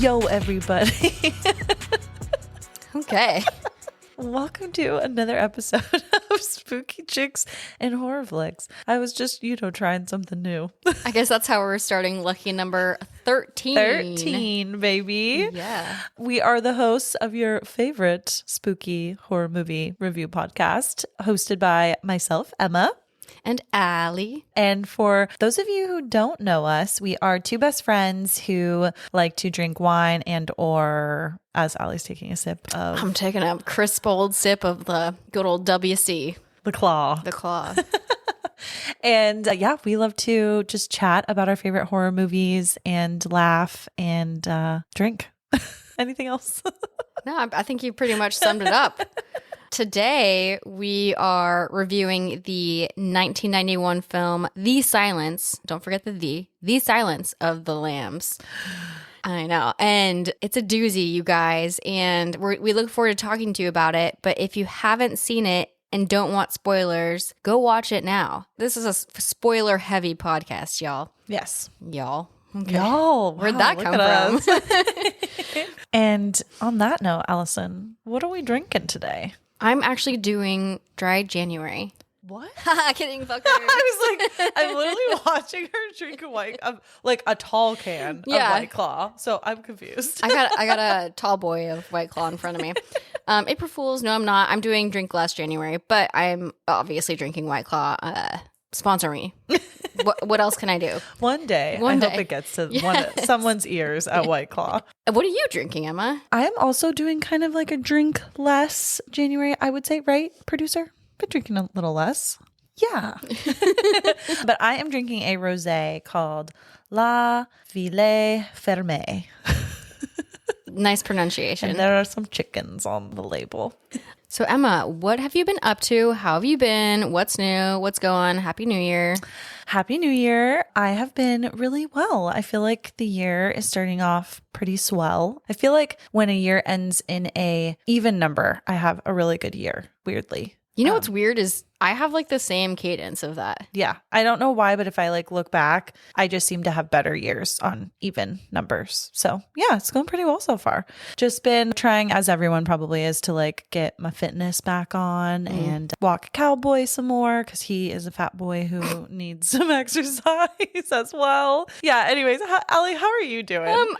Yo, everybody. Okay. Welcome to another episode of Spooky Chicks and Horror Flicks. I was just, trying something new. I guess that's how we're starting lucky number 13. 13, baby. Yeah. We are the hosts of your favorite spooky horror movie review podcast, hosted by myself, Emma. And Allie. And for those of you who don't know us, we are two best friends who like to drink wine and/or, as Allie's taking a sip of... I'm taking a crisp old sip of the good old WC. The Claw. The Claw. And we love to just chat about our favorite horror movies and laugh and drink. Anything else? No, I think you pretty much summed it up. Today, we are reviewing the 1991 film, The Silence. Don't forget The Silence of the Lambs. I know. And it's a doozy, you guys. And we look forward to talking to you about it. But if you haven't seen it and don't want spoilers, go watch it now. This is a spoiler-heavy podcast, y'all. Yes. Y'all. Okay. Y'all. Where'd that come from? And on that note, Allison, what are we drinking today? I'm actually doing dry January. What? Kidding, fucker. I was like, I'm literally watching her drink a tall can of White Claw. So I'm confused. I got a tall boy of White Claw in front of me. April Fools, no, I'm not. I'm doing drink less January, but I'm obviously drinking White Claw. Sponsor me. What else can I do? One day. I hope it gets to someone's ears at White Claw. What are you drinking, Emma? I am also doing kind of like a drink less January, I would say, right, producer? Been drinking a little less. Yeah. But I am drinking a rosé called La Ville Fermée. Nice pronunciation. And there are some chickens on the label. So, Emma, what have you been up to? How have you been? What's new? What's going? Happy New Year. Happy New Year. I have been really well. I feel like the year is starting off pretty swell. I feel like when a year ends in a even number, I have a really good year, weirdly. You know what's weird is I have like the same cadence of that. Yeah. I don't know why, but if I look back, I just seem to have better years on even numbers. So yeah, it's going pretty well so far. Just been trying, as everyone probably is, to get my fitness back on and walk Cowboy some more because he is a fat boy who needs some exercise as well. Yeah. Anyways, Allie, how are you doing?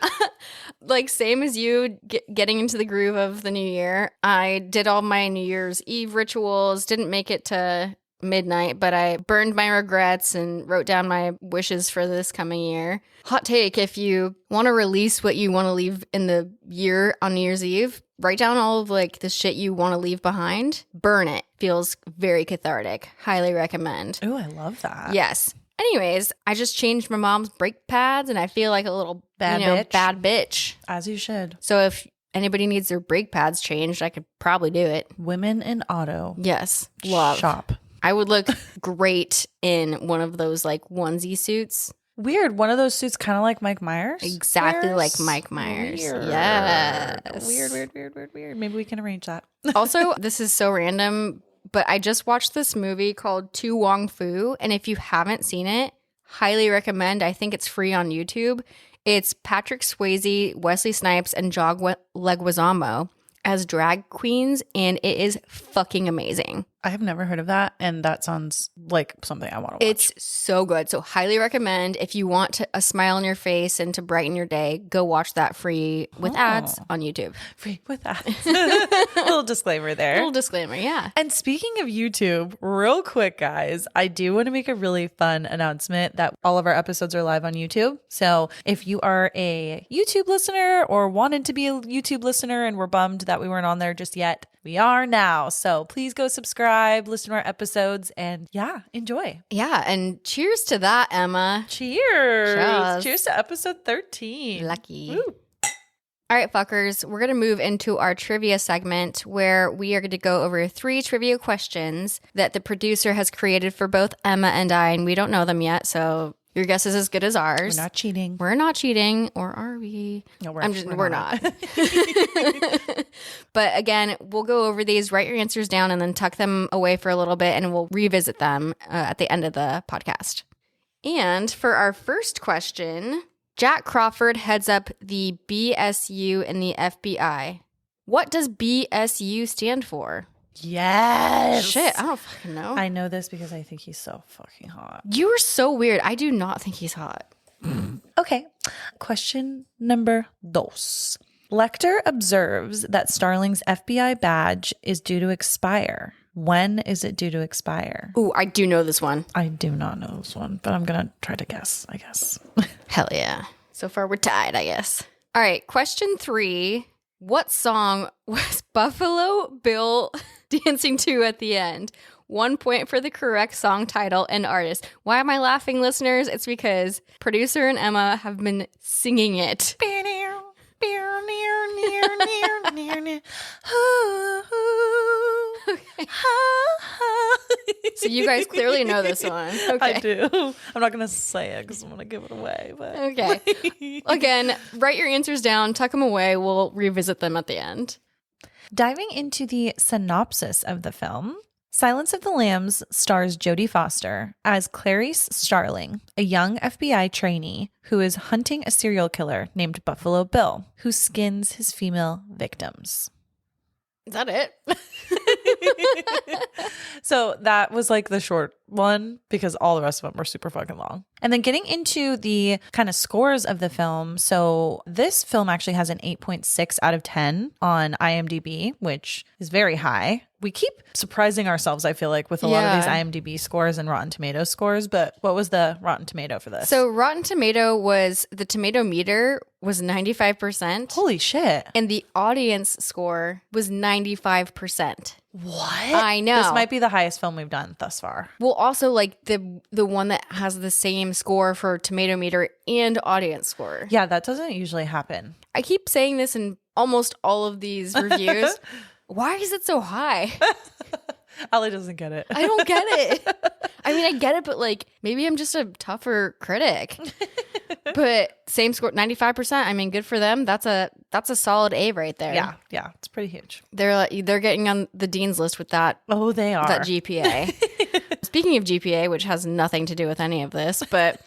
Same as you, getting into the groove of the new year. I did all my New Year's Eve rituals, didn't make it to midnight, but I burned my regrets and wrote down my wishes for this coming year. Hot take, if you want to release what you want to leave in the year on New Year's Eve, write down all of the shit you want to leave behind. Burn it. Feels very cathartic. Highly recommend. Oh, I love that. Yes. Anyways, I just changed my mom's brake pads and I feel like a little bad bitch. As you should. So if anybody needs their brake pads changed, I could probably do it. Women in auto. Yes. Love. Shop. I would look great in one of those onesie suits. Weird. One of those suits kind of like Mike Myers? Exactly like Mike Myers. Weird. Yes. Weird. Maybe we can arrange that. Also, this is so random, but I just watched this movie called To Wong Fu, and if you haven't seen it, highly recommend. I think it's free on YouTube. It's Patrick Swayze, Wesley Snipes, and John Leguizamo as drag queens, and it is fucking amazing. I have never heard of that, and that sounds like something I want to watch. It's so good. So highly recommend. If you want a smile on your face and to brighten your day, go watch that free with ads on YouTube. Free with ads. Little disclaimer there. Little disclaimer, yeah. And speaking of YouTube, real quick, guys, I do want to make a really fun announcement that all of our episodes are live on YouTube. So if you are a YouTube listener or wanted to be a YouTube listener and were bummed that we weren't on there just yet, we are now. So please go subscribe, listen to our episodes, and enjoy. Yeah, and cheers to that, Emma. Cheers. Cheers to episode 13. Lucky. Woo. All right, fuckers, we're going to move into our trivia segment where we are going to go over 3 trivia questions that the producer has created for both Emma and I, and we don't know them yet, so your guess is as good as ours. We're not cheating. We're not cheating, or are we? No, we're not. But again, we'll go over these, write your answers down, and then tuck them away for a little bit, and we'll revisit them at the end of the podcast. And for our first question, Jack Crawford heads up the BSU in the FBI. What does BSU stand for? Yes. Shit, I don't fucking know. I know this because I think he's so fucking hot. You are so weird. I do not think he's hot. Okay. Question number 2. Lecter observes that Starling's FBI badge is due to expire. When is it due to expire? Ooh, I do know this one. I do not know this one, but I'm going to try to guess, I guess. Hell yeah. So far we're tied, I guess. All right, question 3. What song was Buffalo Bill dancing to at the end? 1 point for the correct song title and artist. Why am I laughing, listeners? It's because producer and Emma have been singing it. So you guys clearly know this one. Okay. I do. I'm not going to say it because I'm going to give it away. But Okay. Again, write your answers down, tuck them away. We'll revisit them at the end. Diving into the synopsis of the film, Silence of the Lambs stars Jodie Foster as Clarice Starling, a young FBI trainee who is hunting a serial killer named Buffalo Bill, who skins his female victims. Is that it? So that was like the short one because all the rest of them were super fucking long. And then getting into the kind of scores of the film. So this film actually has an 8.6 out of 10 on IMDb, which is very high. We keep surprising ourselves, I feel like, with a lot of these IMDb scores and Rotten Tomatoes scores. But what was the Rotten Tomato for this? So Rotten Tomato was, the tomato meter was 95%. Holy shit. And the audience score was 95%. What? I know. This might be the highest film we've done thus far. Well, also like the one that has the same score for tomato meter and audience score. Yeah, that doesn't usually happen. I keep saying this in almost all of these reviews. Why is it so high? Allie doesn't get it. I don't get it. I mean, I get it, but like maybe I'm just a tougher critic. But same score, 95%. I mean, good for them. That's a solid A right there. Yeah, it's pretty huge. They're getting on the dean's list with that. Oh, they are. That GPA. Speaking of GPA, which has nothing to do with any of this, but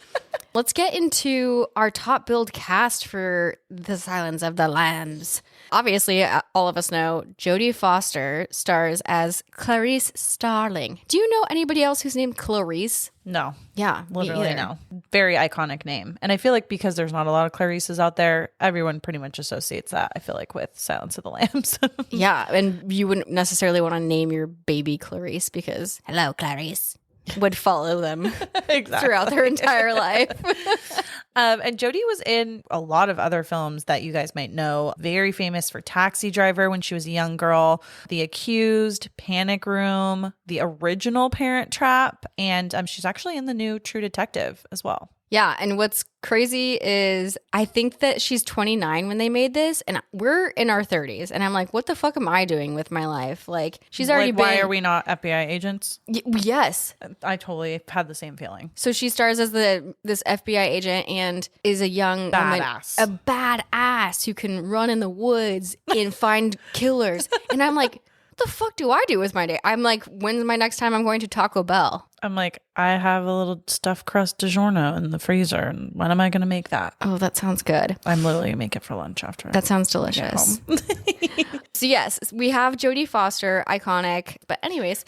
let's get into our top billed cast for The Silence of the Lambs. Obviously, all of us know Jodie Foster stars as Clarice Starling. Do you know anybody else who's named Clarice? No. Yeah, Literally no. Very iconic name. And I feel like because there's not a lot of Clarices out there, everyone pretty much associates that, I feel like, with Silence of the Lambs. Yeah, and you wouldn't necessarily want to name your baby Clarice because, hello, Clarice, would follow them throughout their entire life. And Jodie was in a lot of other films that you guys might know. Very famous for Taxi Driver when she was a young girl, The Accused, Panic Room, the original Parent Trap, and she's actually in the new True Detective as well. Yeah, and what's crazy is I think that she's 29 when they made this, and we're in our 30s, and I'm like, what the fuck am I doing with my life? Like, she's already been... Why are we not FBI agents? Yes. I totally had the same feeling. So she stars as this FBI agent and is a young badass. Woman, a badass who can run in the woods and find killers. And I'm like, what the fuck do I do with my day? I'm like, when's my next time I'm going to Taco Bell? I'm like, I have a little stuffed crust DiGiorno in the freezer, and when am I going to make that? Oh, that sounds good. I'm literally going to make it for lunch after. That sounds delicious. So yes, we have Jodie Foster, iconic. But anyways,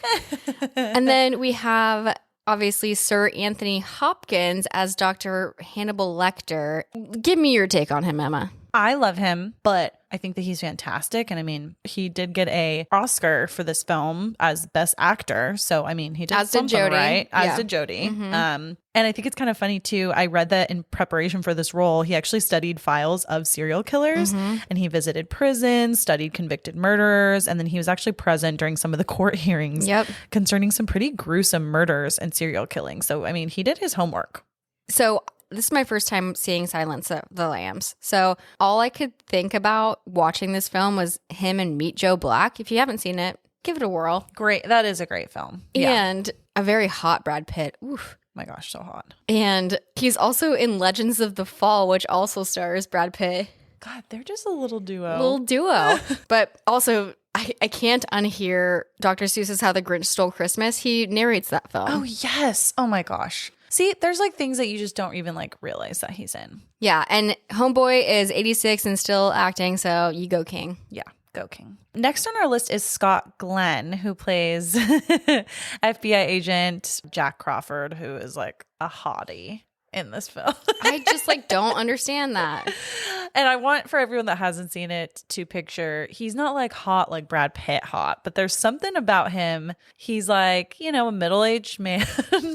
and then we have obviously Sir Anthony Hopkins as Dr. Hannibal Lecter. Give me your take on him, Emma. I love him, but I think that he's fantastic. And I mean, he did get a Oscar for this film as Best Actor. So, I mean, he did something Jodie. Right. As did Jodie. Mm-hmm. And I think it's kind of funny, too. I read that in preparation for this role, he actually studied files of serial killers and he visited prisons, studied convicted murderers. And then he was actually present during some of the court hearings concerning some pretty gruesome murders and serial killing. So, I mean, he did his homework. So this is my first time seeing Silence of the Lambs. So all I could think about watching this film was him and Meet Joe Black. If you haven't seen it, give it a whirl. Great. That is a great film. And a very hot Brad Pitt. Oof. My gosh, so hot. And he's also in Legends of the Fall, which also stars Brad Pitt. God, they're just a little duo. But also, I can't unhear Dr. Seuss's How the Grinch Stole Christmas. He narrates that film. Oh, yes. Oh, my gosh. See, there's like things that you just don't even like realize that he's in. Yeah, and Homeboy is 86 and still acting, so you go king. Yeah, go king. Next on our list is Scott Glenn, who plays FBI agent Jack Crawford, who is like a hottie in this film. I just like don't understand that. And I want for everyone that hasn't seen it to picture, he's not like hot like Brad Pitt hot, but there's something about him. He's like, you know, a middle-aged man,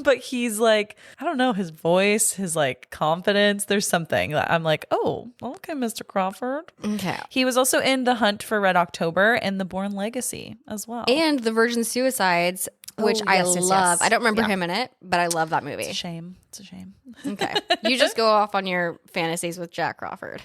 but he's like, I don't know, his voice, his like confidence. There's something that I'm like, oh, okay, Mr. Crawford. Okay. He was also in The Hunt for Red October and The Bourne Legacy as well. And The Virgin Suicides, which I love. Yes. I don't remember him in it, but I love that movie. It's a shame. It's a shame. Okay. You just go off on your fantasies with Jack Crawford.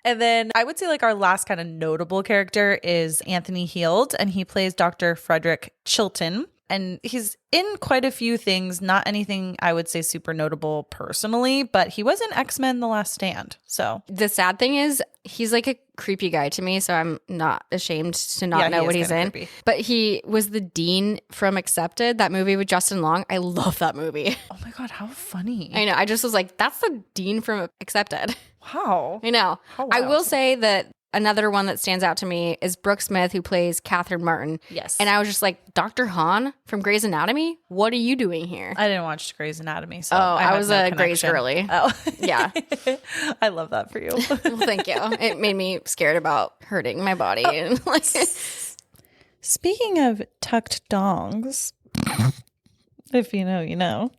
And then I would say like our last kind of notable character is Anthony Heald, and he plays Dr. Frederick Chilton. And he's in quite a few things, not anything I would say super notable personally, but he was in X-Men The Last Stand. So The sad thing is he's like a creepy guy to me, so I'm not ashamed to not know what he's in. Creepy. But he was the dean from Accepted, that movie with Justin Long. I love that movie. Oh my God, how funny. I know. I just was like, that's the dean from Accepted. Wow. I know. Oh, I wow. will say that another one that stands out to me is Brooke Smith, who plays Catherine Martin. Yes. And I was just like, Dr. Hahn from Grey's Anatomy? What are you doing here? I didn't watch Grey's Anatomy, so I have was no a Grey's connection. girly. Oh. Yeah. I love that for you. Well, thank you. It made me scared about hurting my body. And like, Speaking of tucked dongs, if you know, you know.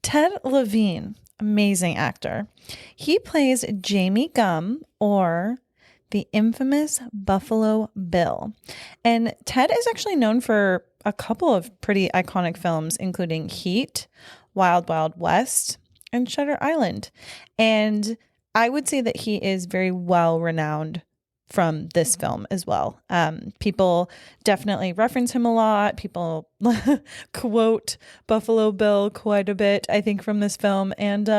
Ted Levine, amazing actor. He plays Jamie Gum, or the infamous Buffalo Bill. And Ted is actually known for a couple of pretty iconic films, including Heat, Wild Wild West, and Shutter Island. And I would say that he is very well renowned from this film as well. People definitely reference him a lot. People quote Buffalo Bill quite a bit, I think, from this film. And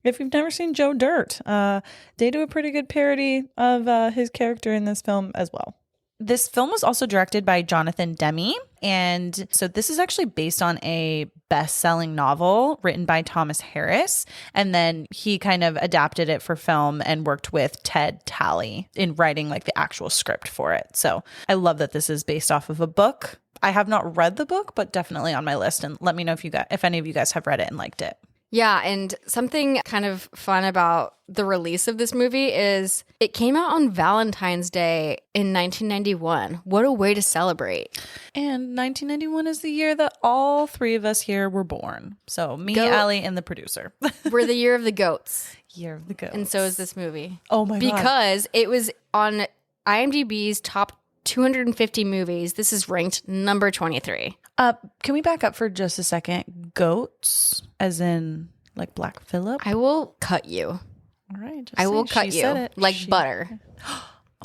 if you've never seen Joe Dirt, they do a pretty good parody of his character in this film as well. This film was also directed by Jonathan Demme. And so this is actually based on a best-selling novel written by Thomas Harris. And then he kind of adapted it for film and worked with Ted Talley in writing like the actual script for it. So I love that this is based off of a book. I have not read the book, but definitely on my list. And let me know if any of you guys have read it and liked it. yeah. And something kind of fun about the release of this movie is it came out on Valentine's Day in 1991. What a way to celebrate. And 1991 is the year that all three of us here were born. So me, Allie, and the producer. We're the year of the goats. Year of the Goats. And so is this movie. Oh my God. Because it was on IMDb's top 250 movies. This is ranked number 23. Can we back up for just a second? Goats, as in like Black Phillip? I will cut you. All right. I will cut she you said it. like butter.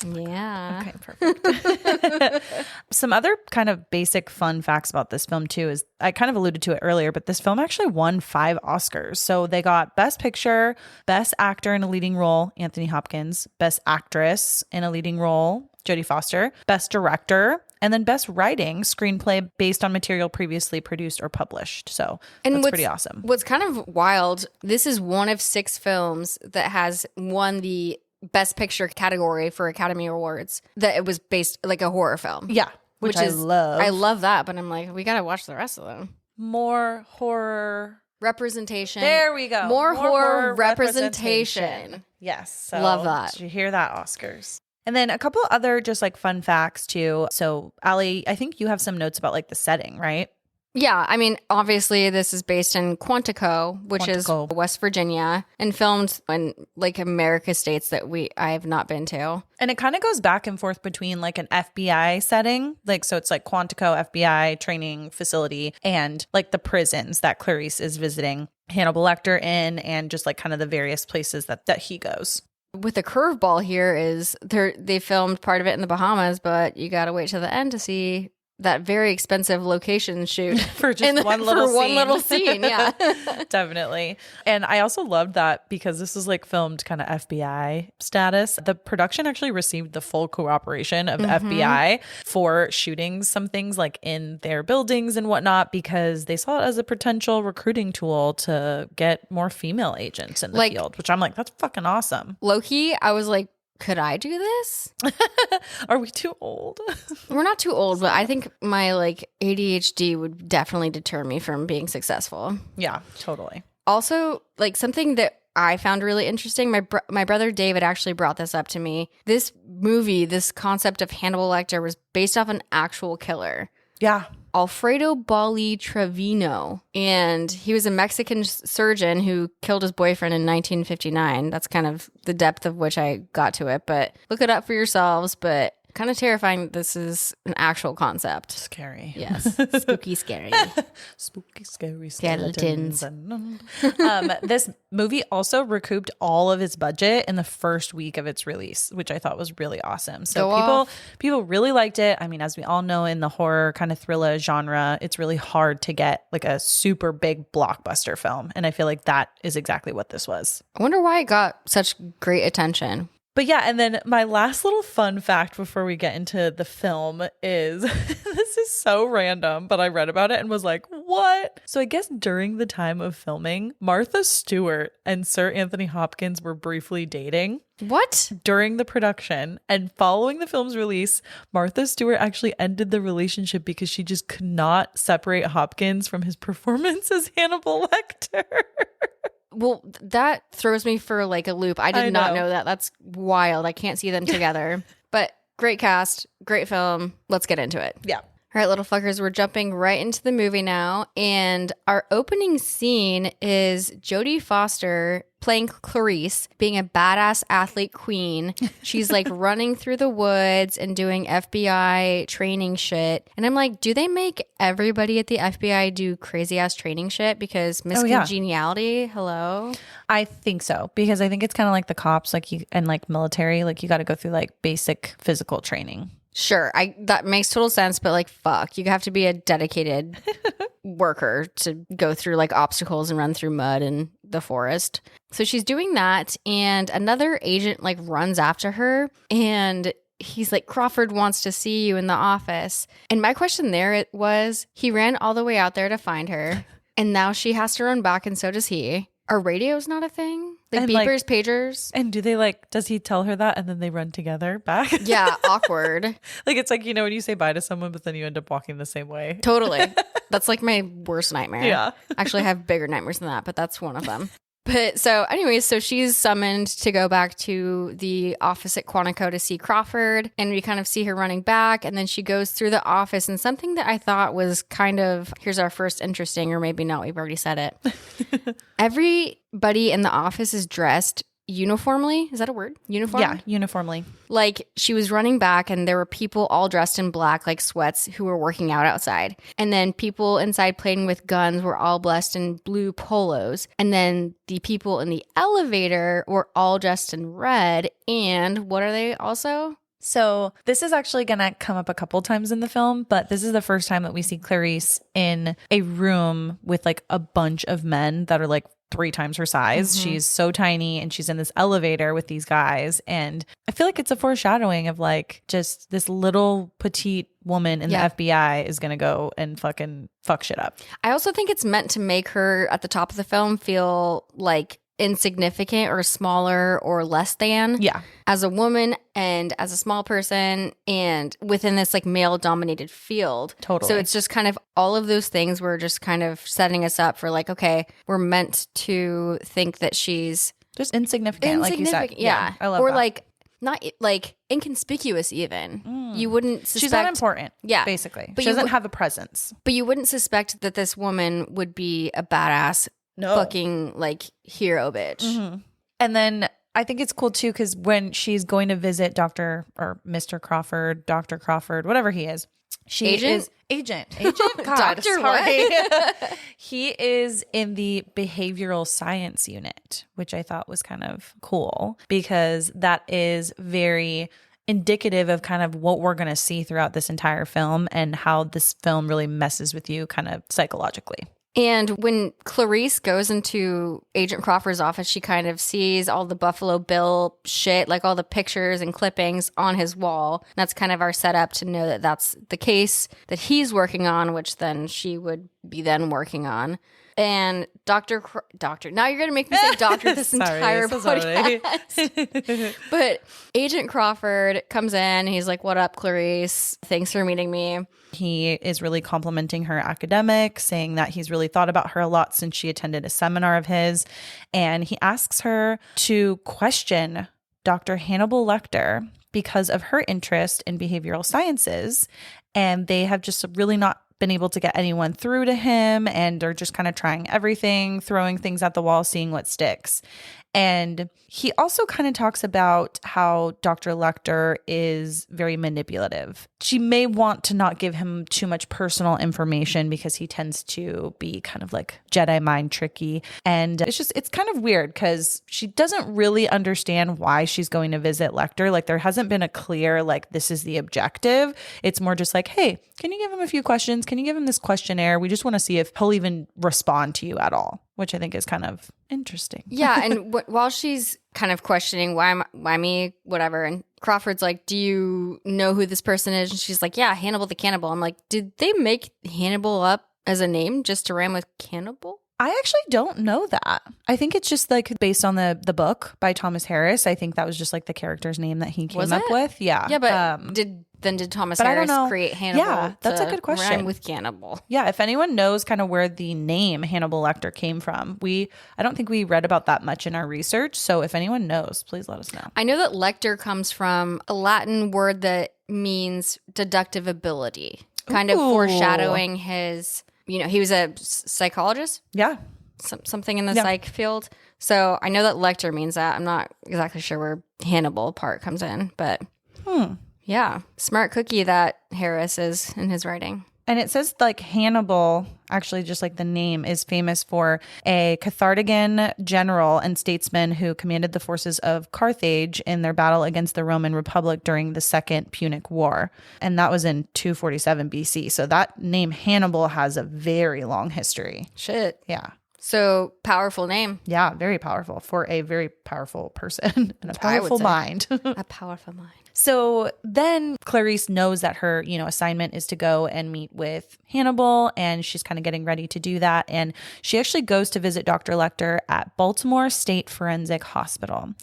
Yeah. Okay, perfect. Some other kind of basic fun facts about this film too is I kind of alluded to it earlier, but this film actually won 5 Oscars. So they got Best Picture, Best Actor in a Leading Role, Anthony Hopkins, Best Actress in a Leading Role, Jodie Foster, Best Director, and then Best Writing, Screenplay based on material previously produced or published. So that's pretty awesome. What's kind of wild, this is one of 6 films that has won the Best Picture category for Academy Awards, that it was based like a horror film. Yeah, which I love. I love that, but I'm like, we got to watch the rest of them. More horror representation. There we go. More horror representation. Yes. So love that. Did you hear that, Oscars? And then a couple other just like fun facts too. So Allie, I think you have some notes about like the setting, right? Yeah, I mean, obviously this is based in Quantico, which is West Virginia, and filmed in like America states that I have not been to. And it kind of goes back and forth between like an FBI setting, like so it's like Quantico FBI training facility, and like the prisons that Clarice is visiting Hannibal Lecter in, and just like kind of the various places that he goes. With the curveball here is they filmed part of it in the Bahamas, but you got to wait till the end to see that very expensive location shoot for just one little scene. Yeah. Definitely. And I also loved that because this is like filmed kind of FBI status. The production actually received the full cooperation of FBI for shooting some things like in their buildings and whatnot, because they saw it as a potential recruiting tool to get more female agents in the field, which I'm like, that's fucking awesome. Low-key, I was like, could I do this? Are we too old? We're not too old, but I think my like ADHD would definitely deter me from being successful. Yeah, totally. Also, like something that I found really interesting, my brother David actually brought this up to me. This movie, this concept of Hannibal Lecter was based off an actual killer. Yeah. Alfredo Bali Trevino. And he was a Mexican surgeon who killed his boyfriend in 1959. That's kind of the depth of which I got to it. But look it up for yourselves. But kind of terrifying. This is an actual concept. Scary. Yes. Spooky, scary. Spooky, scary skeletons. This movie also recouped all of its budget in the first week of its release, which I thought was really awesome. So people really liked it. I mean, as we all know, in the horror kind of thriller genre, it's really hard to get like a super big blockbuster film. And I feel like that is exactly what this was. I wonder why it got such great attention. But yeah, and then my last little fun fact before we get into the film is, this is so random, but I read about it and was like, what? So I guess during the time of filming, Martha Stewart and Sir Anthony Hopkins were briefly dating. What? During the production. And following the film's release, Martha Stewart actually ended the relationship because she just could not separate Hopkins from his performance as Hannibal Lecter. Well, that throws me for like a loop. I did not know that. That's wild. I can't see them together. But great cast, great film. Let's get into it. Yeah. All right, little fuckers, we're jumping right into the movie now. And our opening scene is Jodie Foster playing Clarice, being a badass athlete queen. She's like running through the woods and doing FBI training shit. And I'm like, do they make everybody at the FBI do crazy ass training shit? Because Miss Congeniality, hello? I think so, because I think it's kind of like the cops, like you and like military, like you got to go through like basic physical training. Sure, that makes total sense, but like, fuck, you have to be a dedicated worker to go through like obstacles and run through mud in the forest. So she's doing that, and another agent like runs after her, and he's like, Crawford wants to see you in the office. And my question there was, he ran all the way out there to find her, and now she has to run back, and so does he. Are radios not a thing? Like and beepers, pagers? And do they like, does he tell her that and then they run together back? Yeah, awkward. Like it's like, you know, when you say bye to someone, but then you end up walking the same way. Totally. That's like my worst nightmare. Yeah. Actually, I have bigger nightmares than that, but that's one of them. But so anyways, so she's summoned to go back to the office at Quantico to see Crawford, and we kind of see her running back, and then she goes through the office, and something that I thought was kind of, here's our first interesting, or maybe not, we've already said it. Everybody in the office is dressed uniformly. Is that a word? Uniform? Yeah, uniformly. Like she was running back and there were people all dressed in black like sweats who were working out outside. And then people inside playing with guns were all dressed in blue polos. And then the people in the elevator were all dressed in red. And what are they also? So this is actually going to come up a couple times in the film, but this is the first time that we see Clarice in a room with like a bunch of men that are like 3 times her size. Mm-hmm. She's so tiny and she's in this elevator with these guys. And I feel like it's a foreshadowing of like just this little petite woman in the FBI is going to go and fucking fuck shit up. I also think it's meant to make her at the top of the film feel like insignificant or smaller or less than as a woman and as a small person and within this like male dominated field. Totally. So it's just kind of all of those things were just kind of setting us up for like, okay, we're meant to think that she's just insignificant like you said. Yeah. I love or that. Like not like inconspicuous even. You wouldn't suspect. She's not important. Yeah. Basically. But she doesn't have a presence. But you wouldn't suspect that this woman would be a badass fucking like hero bitch. Mm-hmm. And then I think it's cool too because when she's going to visit Dr. or Mr. Crawford, Dr. Crawford, whatever he is, agent. God, Dr. sorry. He is in the behavioral science unit, which I thought was kind of cool because that is very indicative of kind of what we're going to see throughout this entire film and how this film really messes with you kind of psychologically. And when Clarice goes into Agent Crawford's office, she kind of sees all the Buffalo Bill shit, like all the pictures and clippings on his wall. That's kind of our setup to know that that's the case that he's working on, which then she would be then working on. And Doctor, now you're going to make me say doctor this entire podcast. But Agent Crawford comes in. He's like, what up, Clarice? Thanks for meeting me. He is really complimenting her academics, saying that he's really thought about her a lot since she attended a seminar of his. And he asks her to question Dr. Hannibal Lecter because of her interest in behavioral sciences. And they have just really not been able to get anyone through to him, and are just kind of trying everything, throwing things at the wall, seeing what sticks. And he also kind of talks about how Dr. Lecter is very manipulative. She may want to not give him too much personal information because he tends to be kind of like Jedi mind tricky. And it's kind of weird because she doesn't really understand why she's going to visit Lecter. Like there hasn't been a clear, like, this is the objective. It's more just like, hey, can you give him a few questions? Can you give him this questionnaire? We just want to see if he'll even respond to you at all, which I think is kind of interesting. Yeah, and while she's kind of questioning why me, whatever, and Crawford's like, do you know who this person is? And she's like, yeah, Hannibal the Cannibal. I'm like, did they make Hannibal up as a name just to rhyme with cannibal? I actually don't know that. I think it's just like based on the book by Thomas Harris. I think that was just like the character's name that he came up with. Yeah. Yeah, but did Thomas Harris create Hannibal? Yeah, that's a good question. Rhyme with cannibal. Yeah, if anyone knows kind of where the name Hannibal Lecter came from, I don't think we read about that much in our research. So if anyone knows, please let us know. I know that Lecter comes from a Latin word that means deductive ability, kind of foreshadowing his. You know, he was a psychologist. Yeah. Something in the psych field. So I know that Lecter means that. I'm not exactly sure where Hannibal part comes in, but yeah. Smart cookie that Harris is in his writing. And it says like Hannibal, actually just like the name, is famous for a Carthaginian general and statesman who commanded the forces of Carthage in their battle against the Roman Republic during the Second Punic War. And that was in 247 BC. So that name Hannibal has a very long history. Shit. Yeah. So powerful name. Yeah, very powerful for a very powerful person and a powerful mind. A powerful mind. So then Clarice knows that her, assignment is to go and meet with Hannibal, and she's kind of getting ready to do that. And she actually goes to visit Dr. Lecter at Baltimore State Forensic Hospital.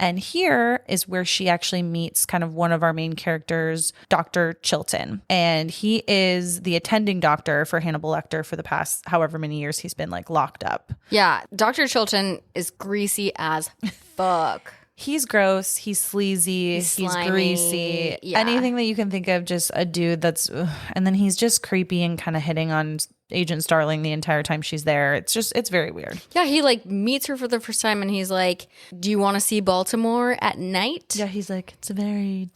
And here is where she actually meets kind of one of our main characters, Dr. Chilton. And he is the attending doctor for Hannibal Lecter for the past however many years he's been like locked up. Yeah. Dr. Chilton is greasy as fuck. He's gross. He's sleazy. He's greasy. Yeah. Anything that you can think of, just a dude that's... and then he's just creepy and kind of hitting on Agent Starling the entire time she's there. It's very weird. Yeah, he like meets her for the first time and he's like, do you want to see Baltimore at night? Yeah, he's like, it's a very...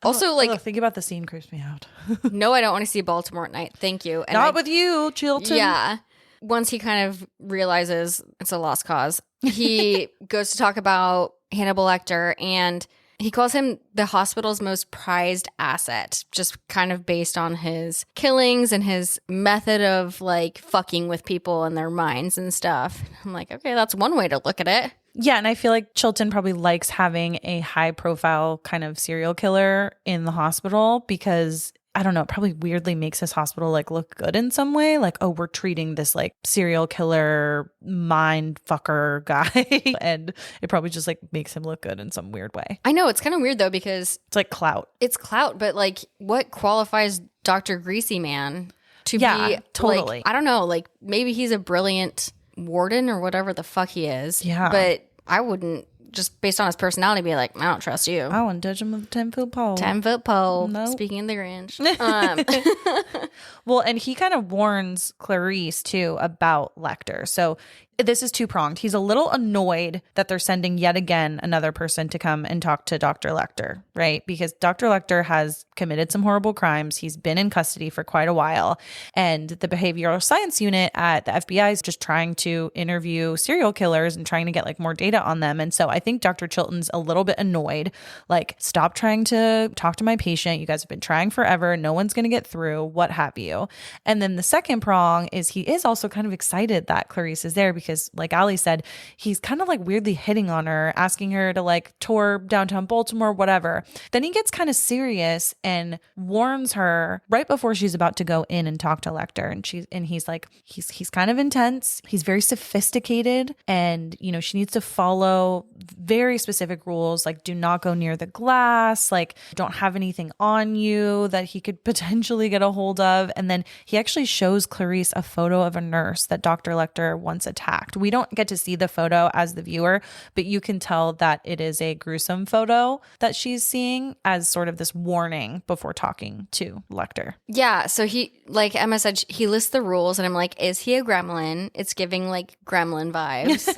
Also, like... think about the scene creeps me out. No, I don't want to see Baltimore at night. Thank you. And Not with you, Chilton. Yeah. Once he kind of realizes it's a lost cause, he goes to talk about Hannibal Lecter, and he calls him the hospital's most prized asset, just kind of based on his killings and his method of like fucking with people and their minds and stuff. I'm like, okay, that's one way to look at it. Yeah, and I feel like Chilton probably likes having a high profile kind of serial killer in the hospital because... I don't know, it probably weirdly makes his hospital like look good in some way. Like, oh, we're treating this like serial killer mind fucker guy. And it probably just like makes him look good in some weird way. I know, it's kind of weird though, because it's like clout. It's clout, but like what qualifies Dr. Greasy Man to be totally. Like, I don't know, like maybe he's a brilliant warden or whatever the fuck he is. Yeah. But I wouldn't, just based on his personality, be like, I don't trust you. I wouldn't touch him with a 10-foot pole. 10-foot pole. Nope. Speaking of the Grinch. Well, and he kind of warns Clarice too about Lecter. So this is two-pronged. He's a little annoyed that they're sending yet again another person to come and talk to Dr. Lecter, right? Because Dr. Lecter has committed some horrible crimes. He's been in custody for quite a while. And the behavioral science unit at the FBI is just trying to interview serial killers and trying to get like more data on them. And so I think Dr. Chilton's a little bit annoyed. Like, stop trying to talk to my patient. You guys have been trying forever. No one's going to get through, what have you. And then the second prong is he is also kind of excited that Clarice is there because, like Ali said, he's kind of like weirdly hitting on her, asking her to like tour downtown Baltimore, whatever. Then he gets kind of serious and warns her right before she's about to go in and talk to Lecter. And he's like, he's kind of intense. He's very sophisticated, and you know, she needs to follow very specific rules, like do not go near the glass, like don't have anything on you that he could potentially get a hold of. And then he actually shows Clarice a photo of a nurse that Dr. Lecter once attacked. We don't get to see the photo as the viewer, but you can tell that it is a gruesome photo that she's seeing as sort of this warning before talking to Lecter. Yeah, so he, like Emma said, he lists the rules, and I'm like, is he a gremlin? It's giving like gremlin vibes.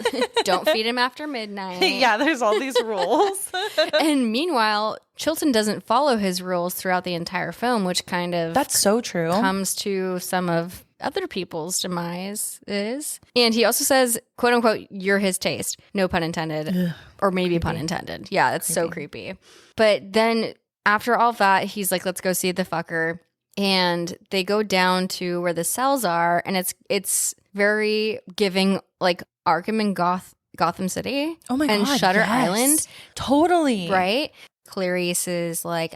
Don't feed him after midnight. Yeah, there's all these rules. And meanwhile, Chilton doesn't follow his rules throughout the entire film, which kind of That's so true. Comes to some of other people's demise is. And he also says, quote unquote, you're his taste. No pun intended. Ugh, or maybe creepy. pun intended. Yeah, that's so creepy. But then after all that, he's like, let's go see the fucker. And they go down to where the cells are, and it's very giving like Arkham and Gotham City. Oh my God. And Shutter yes. Island. Totally. Right? Clarice is like,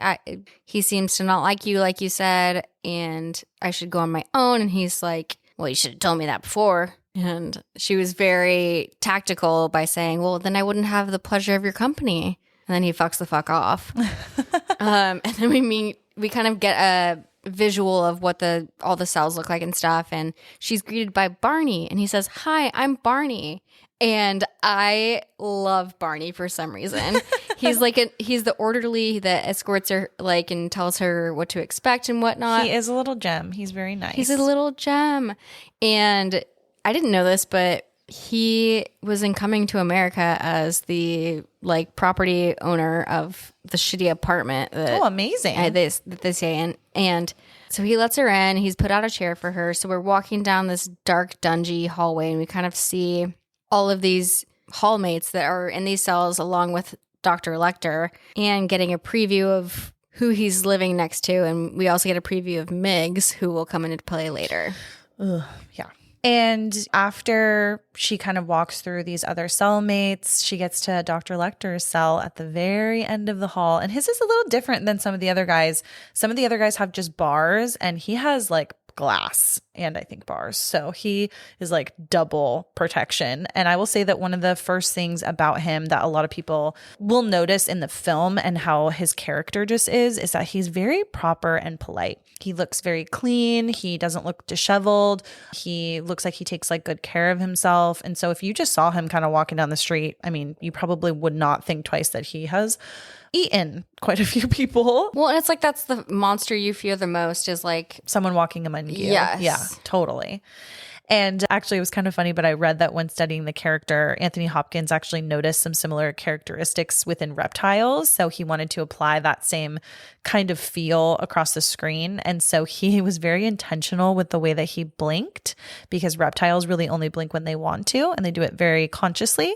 he seems to not like you said, and I should go on my own. And he's like, well, you should have told me that before. And she was very tactical by saying, well, then I wouldn't have the pleasure of your company. And then he fucks the fuck off. And then we kind of get a visual of what all the cells look like and stuff. And she's greeted by Barney, and he says, hi, I'm Barney. And I love Barney for some reason. He's he's the orderly that escorts her, like, and tells her what to expect and whatnot. He is a little gem. He's very nice. He's a little gem. And I didn't know this, but he was in Coming to America as the like property owner of the shitty apartment. Amazing. That they stay in. And so he lets her in. He's put out a chair for her. So we're walking down this dark, dungy hallway, and we kind of see all of these hallmates that are in these cells along with Dr. Lecter, and getting a preview of who he's living next to. And we also get a preview of Miggs, who will come into play later. Ugh, yeah. And after she kind of walks through these other cellmates, she gets to Dr. Lecter's cell at the very end of the hall. And his is a little different than some of the other guys. Some of the other guys have just bars, and he has like glass and I think bars. So he is like double protection. And I will say that one of the first things about him that a lot of people will notice in the film and how his character just is that he's very proper and polite. He looks very clean. He doesn't look disheveled. He looks like he takes like good care of himself. And so if you just saw him kind of walking down the street, I mean, you probably would not think twice that he has eaten quite a few people. Well, and it's like that's the monster you fear the most is like someone walking among you. Yes. Yeah, totally. And actually, it was kind of funny, but I read that when studying the character, Anthony Hopkins actually noticed some similar characteristics within reptiles. So he wanted to apply that same kind of feel across the screen. And so he was very intentional with the way that he blinked, because reptiles really only blink when they want to, and they do it very consciously.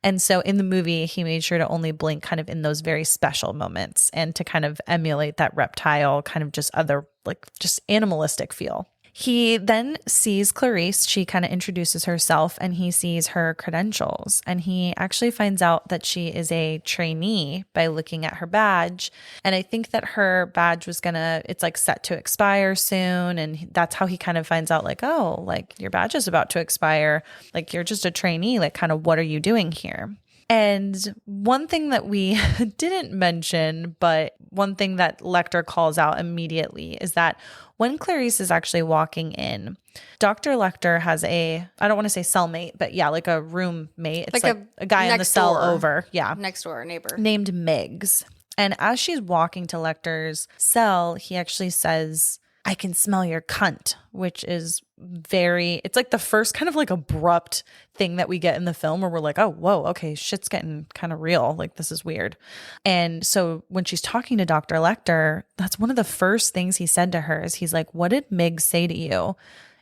And so in the movie, he made sure to only blink kind of in those very special moments and to kind of emulate that reptile kind of just other, like just animalistic feel. He then sees Clarice. She kind of introduces herself, and he sees her credentials, and he actually finds out that she is a trainee by looking at her badge. And I think that her badge was it's like set to expire soon. And that's how he kind of finds out, like, oh, like your badge is about to expire. Like you're just a trainee. Like kind of what are you doing here? And one thing that we didn't mention, but one thing that Lecter calls out immediately is that when Clarice is actually walking in, Dr. Lecter has I don't want to say cellmate, but yeah, like a roommate. It's like a guy in the cell over. Yeah. Next door neighbor. Named Miggs. And as she's walking to Lecter's cell, he actually says, I can smell your cunt, which is it's like the first kind of like abrupt thing that we get in the film where we're like, oh, whoa, okay, shit's getting kind of real. Like, this is weird. And so when she's talking to Dr. Lecter, that's one of the first things he said to her is he's like, what did Miggs say to you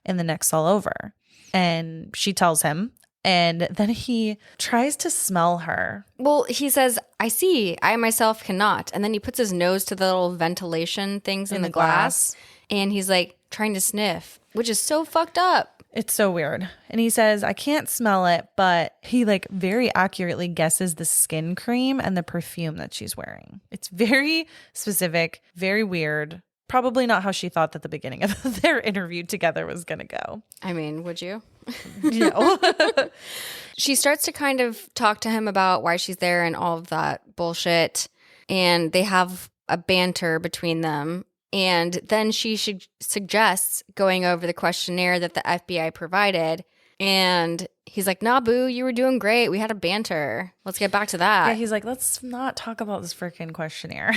in The Next All Over? And she tells him. And then he tries to smell her. Well, he says, I see, I myself cannot. And then he puts his nose to the little ventilation things in the glass. And he's like trying to sniff, which is so fucked up. It's so weird. And he says, I can't smell it, but he like very accurately guesses the skin cream and the perfume that she's wearing. It's very specific, very weird. Probably not how she thought that the beginning of their interview together was going to go. I mean, would you? No. She starts to kind of talk to him about why she's there and all of that bullshit. And they have a banter between them. And then she suggests going over the questionnaire that the FBI provided. And he's like, nah, boo, you were doing great. We had a banter. Let's get back to that. Yeah, he's like, let's not talk about this freaking questionnaire.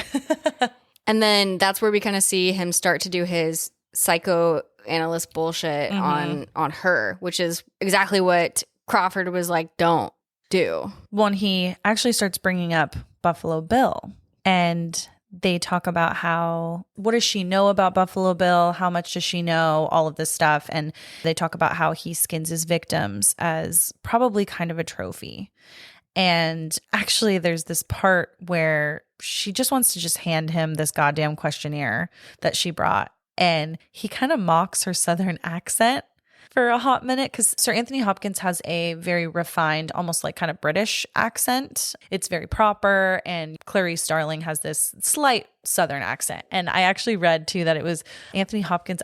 And then that's where we kind of see him start to do his psychoanalyst bullshit on her, which is exactly what Crawford was like, don't do. When he actually starts bringing up Buffalo Bill, and they talk about what does she know about Buffalo Bill? How much does she know? All of this stuff. And they talk about how he skins his victims as probably kind of a trophy. And actually, there's this part where she just wants to just hand him this goddamn questionnaire that she brought. And he kind of mocks her Southern accent for a hot minute because Sir Anthony Hopkins has a very refined, almost like kind of British accent. It's very proper. And Clarice Starling has this slight Southern accent. And I actually read too that it was Anthony Hopkins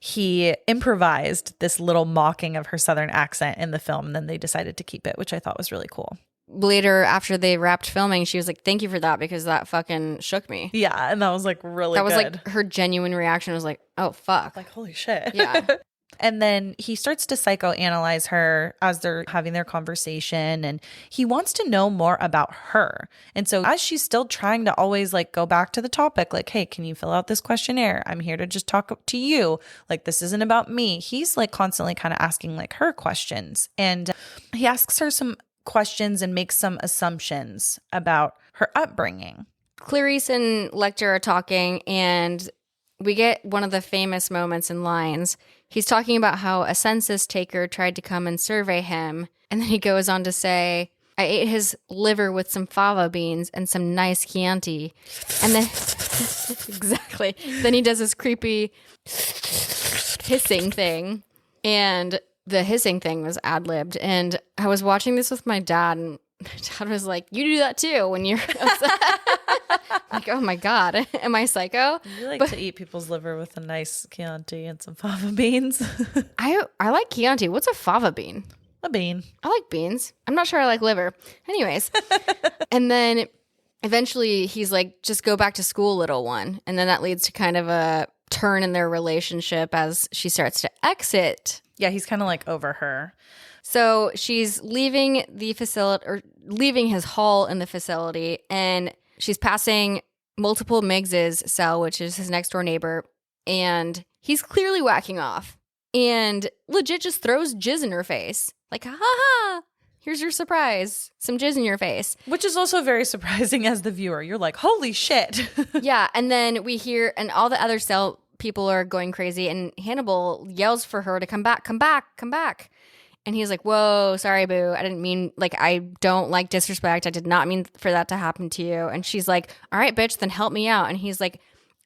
he improvised this little mocking of her Southern accent in the film, and then they decided to keep it, which I thought was really cool. Later, after they wrapped filming, she was like, thank you for that because that fucking shook me. Yeah, and that was like really That was good. like her genuine reaction was like, oh, fuck. Like, holy shit. Yeah. And then he starts to psychoanalyze her as they're having their conversation, and he wants to know more about her. And so as she's still trying to always like go back to the topic, like, hey, can you fill out this questionnaire? I'm here to just talk to you. Like, this isn't about me. He's like constantly kind of asking like her questions. And he asks her some questions and makes some assumptions about her upbringing. Clarice and Lecter are talking, and we get one of the famous moments and lines. He's talking about how a census taker tried to come and survey him. And then he goes on to say, I ate his liver with some fava beans and some nice Chianti. And then, exactly. Then he does this creepy hissing thing. And the hissing thing was ad-libbed. And I was watching this with my dad, and my dad was like, you do that too when you're upset. Like, oh my God, am I psycho? You like to eat people's liver with a nice Chianti and some fava beans. I like Chianti. What's a fava bean? A bean. I like beans. I'm not sure I like liver. Anyways. And then eventually he's like, just go back to school, little one. And then that leads to kind of a turn in their relationship as she starts to exit. Yeah, he's kind of like over her. So she's leaving the facility, or leaving his hall in the facility, and she's passing multiple Miggs's cell, which is his next door neighbor, and he's clearly whacking off and legit just throws jizz in her face. Like, ha ha, here's your surprise. Some jizz in your face. Which is also very surprising as the viewer. You're like, holy shit. Yeah, and then we hear, and all the other cell people are going crazy, and Hannibal yells for her to come back, come back, come back. And he's like, whoa, sorry, boo. I didn't mean, like, I don't like disrespect. I did not mean for that to happen to you. And she's like, all right, bitch, then help me out. And he's like,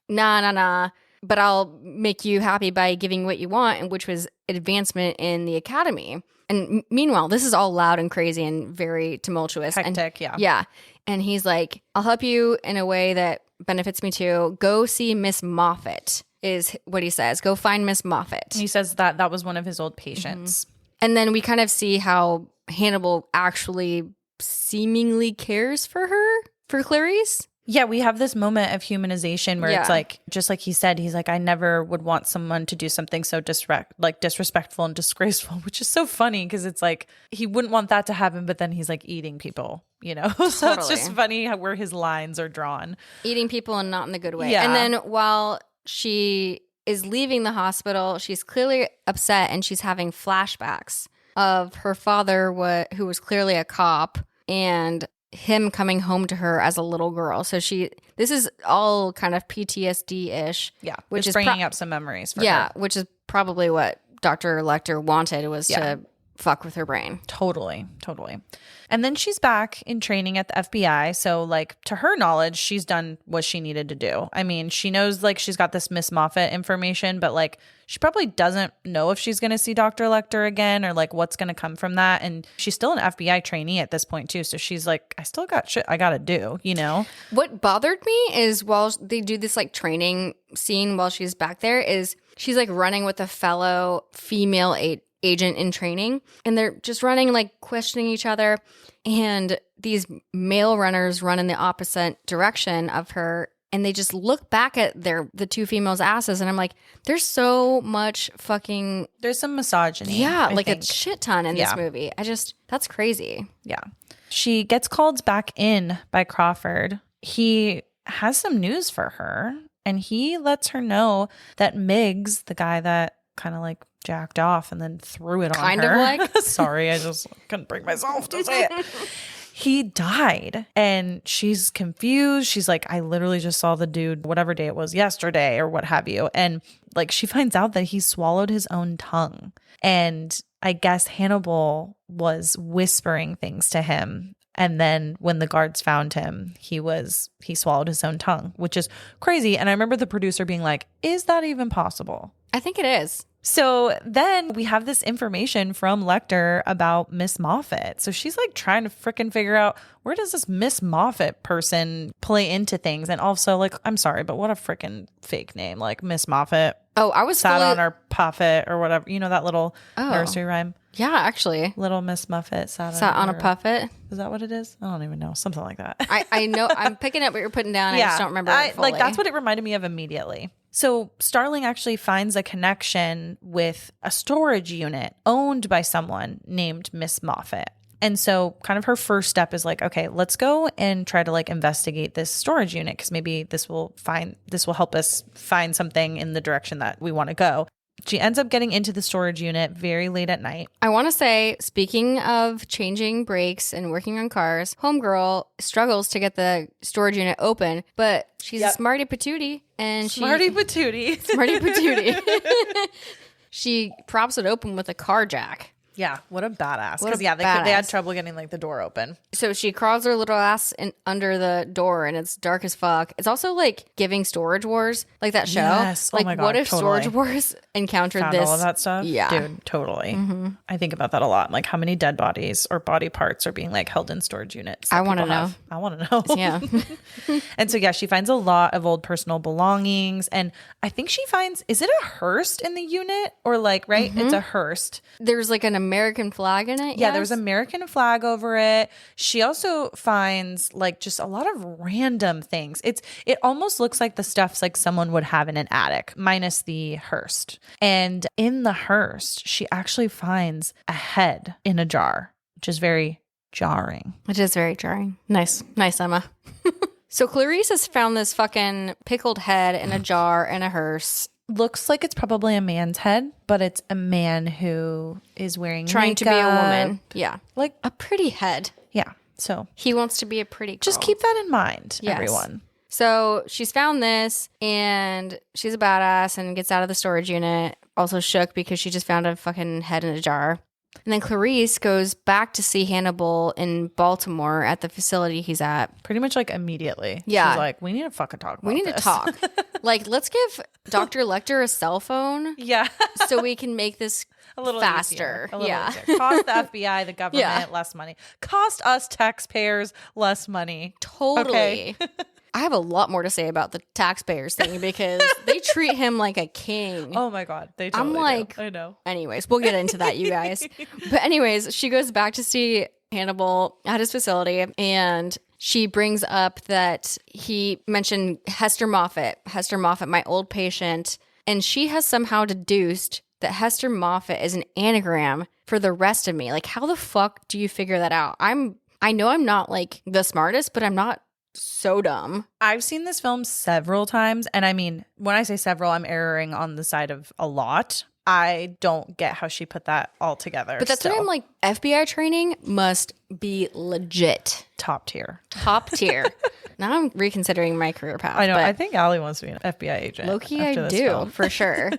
nah, but I'll make you happy by giving what you want, and which was advancement in the academy. And meanwhile, this is all loud and crazy and very tumultuous. Hectic, and, yeah. And he's like, I'll help you in a way that benefits me too. Go see Miss Moffat is what he says. Go find Miss Moffat. He says that was one of his old patients. Mm-hmm. And then we kind of see how Hannibal actually seemingly cares for her, for Clarice. Yeah, we have this moment of humanization where it's like, just like he said, he's like, I never would want someone to do something so disrespectful and disgraceful, which is so funny because it's like he wouldn't want that to happen, but then he's like eating people, you know? So it's just funny where his lines are drawn. Eating people and not in the good way. Yeah. And then while she is leaving the hospital. She's clearly upset and she's having flashbacks of her father, who was clearly a cop, and him coming home to her as a little girl. So this is all kind of PTSD-ish. Yeah, which is bringing up some memories for her. which is probably what Dr. Lecter wanted, was to fuck with her brain. Totally. And then she's back in training at the FBI. So, like, to her knowledge, she's done what she needed to do. I mean, she knows, like, she's got this Miss Moffat information, but, like, she probably doesn't know if she's going to see Dr. Lecter again or, like, what's going to come from that. And she's still an FBI trainee at this point, too. So she's like, I still got shit I got to do, you know? What bothered me is while they do this, like, training scene while she's back there is she's, like, running with a fellow female agent in training, and they're just running, like, questioning each other, and these male runners run in the opposite direction of her, and they just look back at the two females' asses, and I'm like, there's so much fucking There's some misogyny. I think. a shit ton in this movie. That's crazy. Yeah. She gets called back in by Crawford. He has some news for her, and he lets her know that Miggs, the guy that kind of like jacked off and then threw it on her. Kind of like? Sorry, I just couldn't bring myself to say it. He died, and she's confused. She's like, I literally just saw the dude, whatever day it was, yesterday or what have you. And like, she finds out that he swallowed his own tongue. And I guess Hannibal was whispering things to him. And then when the guards found him, he swallowed his own tongue, which is crazy. And I remember the producer being like, is that even possible? I think it is. So then we have this information from Lecter about Miss Moffat. So she's like trying to freaking figure out, where does this Miss Moffat person play into things? And also, like, I'm sorry, but what a freaking fake name, like Miss Moffat. Oh, I was sat on her puffet or whatever. You know that little nursery rhyme? Yeah, actually. Little Miss Muffet sat on a puffet. Is that what it is? I don't even know. Something like that. I know. I'm picking up what you're putting down. I just don't remember it fully. Like, that's what it reminded me of immediately. So Starling actually finds a connection with a storage unit owned by someone named Miss Moffat. And so kind of her first step is like, okay, let's go and try to like investigate this storage unit, because maybe this will help us find something in the direction that we want to go. She ends up getting into the storage unit very late at night. I want to say, speaking of changing brakes and working on cars, Homegirl struggles to get the storage unit open, but she's a smarty patootie. Smarty patootie. She props it open with a car jack. Yeah, what a badass. Because, they had trouble getting, like, the door open. So she crawls her little ass under the door, and it's dark as fuck. It's also, like, giving Storage Wars, like that show. Yes. Like, oh my God, what if totally. Storage Wars encountered Found this? all of that stuff? Yeah. Dude, totally. Mm-hmm. I think about that a lot. Like, how many dead bodies or body parts are being, like, held in storage units? I want to know. I want to know. Yeah. And so, yeah, she finds a lot of old personal belongings. And I think she finds, is it a hearse in the unit? Or, like, right? Mm-hmm. It's a hearse. There's, like, an American flag in it. Yeah, there's an American flag over it. She also finds like just a lot of random things. It almost looks like the stuff's like someone would have in an attic, minus the hearse. And in the hearse, she actually finds a head in a jar, which is very jarring. It is very jarring. Nice, Emma. So Clarice has found this fucking pickled head in a jar in a hearse. Looks like it's probably a man's head, but it's a man who is wearing trying makeup. To be a woman. Yeah. Like a pretty head. Yeah. So he wants to be a pretty girl. Just keep that in mind, everyone. So she's found this, and she's a badass and gets out of the storage unit. Also shook because she just found a fucking head in a jar. And then Clarice goes back to see Hannibal in Baltimore at the facility he's at. Pretty much like immediately. Yeah. She's like, we need to fucking talk about this. We need to talk. Like, let's give Dr. Lecter a cell phone. Yeah. So we can make this a little faster. Easier. Cost the FBI, the government, less money. Cost us taxpayers less money. Totally. Okay. I have a lot more to say about the taxpayers thing because they treat him like a king. Oh my God. They totally I'm like, do. I know. Anyways, we'll get into that, you guys. But anyways, she goes back to see Hannibal at his facility, and she brings up that he mentioned Hester Moffat, my old patient, and she has somehow deduced that Hester Moffat is an anagram for the rest of me. Like, how the fuck do you figure that out? I know I'm not like the smartest, but I'm not so dumb. I've seen this film several times. And I mean, when I say several, I'm erring on the side of a lot. I don't get how she put that all together. But that's what I'm like, FBI training must be legit. Top tier. Top tier. Now I'm reconsidering my career path. I know. I think Allie wants to be an FBI agent. Low-key I do, for sure.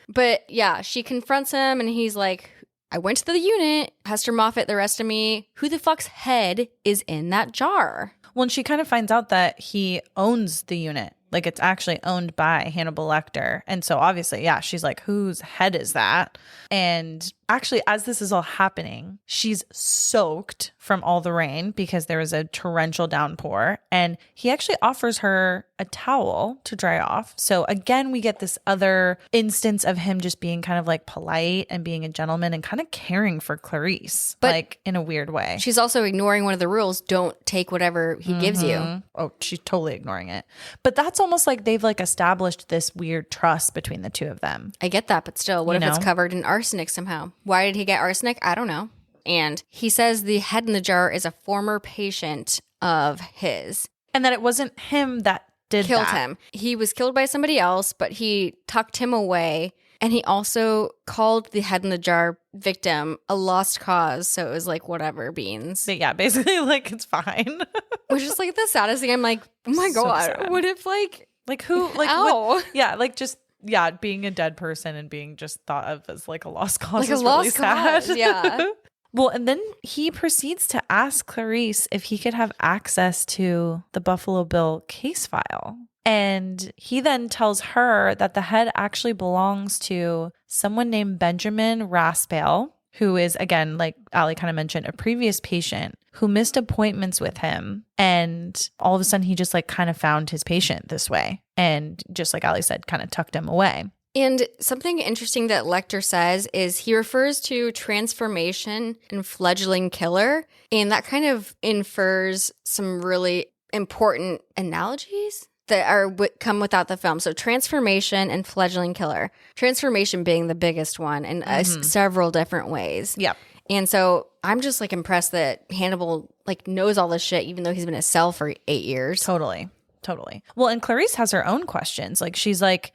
But yeah, she confronts him and he's like, I went to the unit. Hester Moffat, the rest of me. Who the fuck's head is in that jar? Well, and she kind of finds out that he owns the unit. Like, it's actually owned by Hannibal Lecter. And so obviously, yeah, she's like, whose head is that? And actually, as this is all happening, she's soaked from all the rain because there was a torrential downpour. And he actually offers her a towel to dry off. So again, we get this other instance of him just being kind of like polite and being a gentleman and kind of caring for Clarice, but like in a weird way. She's also ignoring one of the rules. Don't take whatever he gives you. Oh, she's totally ignoring it. But that's almost like they've like established this weird trust between the two of them. I get that, but still, what if it's covered in arsenic somehow? Why did he get arsenic? I don't know. And he says the head in the jar is a former patient of his. And that it wasn't him that killed him. He was killed by somebody else, but he tucked him away. And he also called the head in the jar victim a lost cause. So it was like, whatever, beans. But yeah, basically like it's fine. Which is like the saddest thing. I'm like, oh my God, sad. What if like who, like, ow. What, yeah, like just, yeah, being a dead person and being just thought of as like a lost cause like is a really lost sad. Cause, yeah. Well, and then he proceeds to ask Clarice if he could have access to the Buffalo Bill case file. And he then tells her that the head actually belongs to someone named Benjamin Raspale, who is, again, like Allie kind of mentioned, a previous patient who missed appointments with him. And all of a sudden, he just like kind of found his patient this way. And just like Allie said, kind of tucked him away. And something interesting that Lecter says is he refers to transformation and fledgling killer. And that kind of infers some really important analogies that are come without the film. So transformation and fledgling killer. Transformation being the biggest one in several different ways. Yep. And so I'm just like impressed that Hannibal like knows all this shit, even though he's been in a cell for 8 years. Totally. Well, and Clarice has her own questions. Like she's like,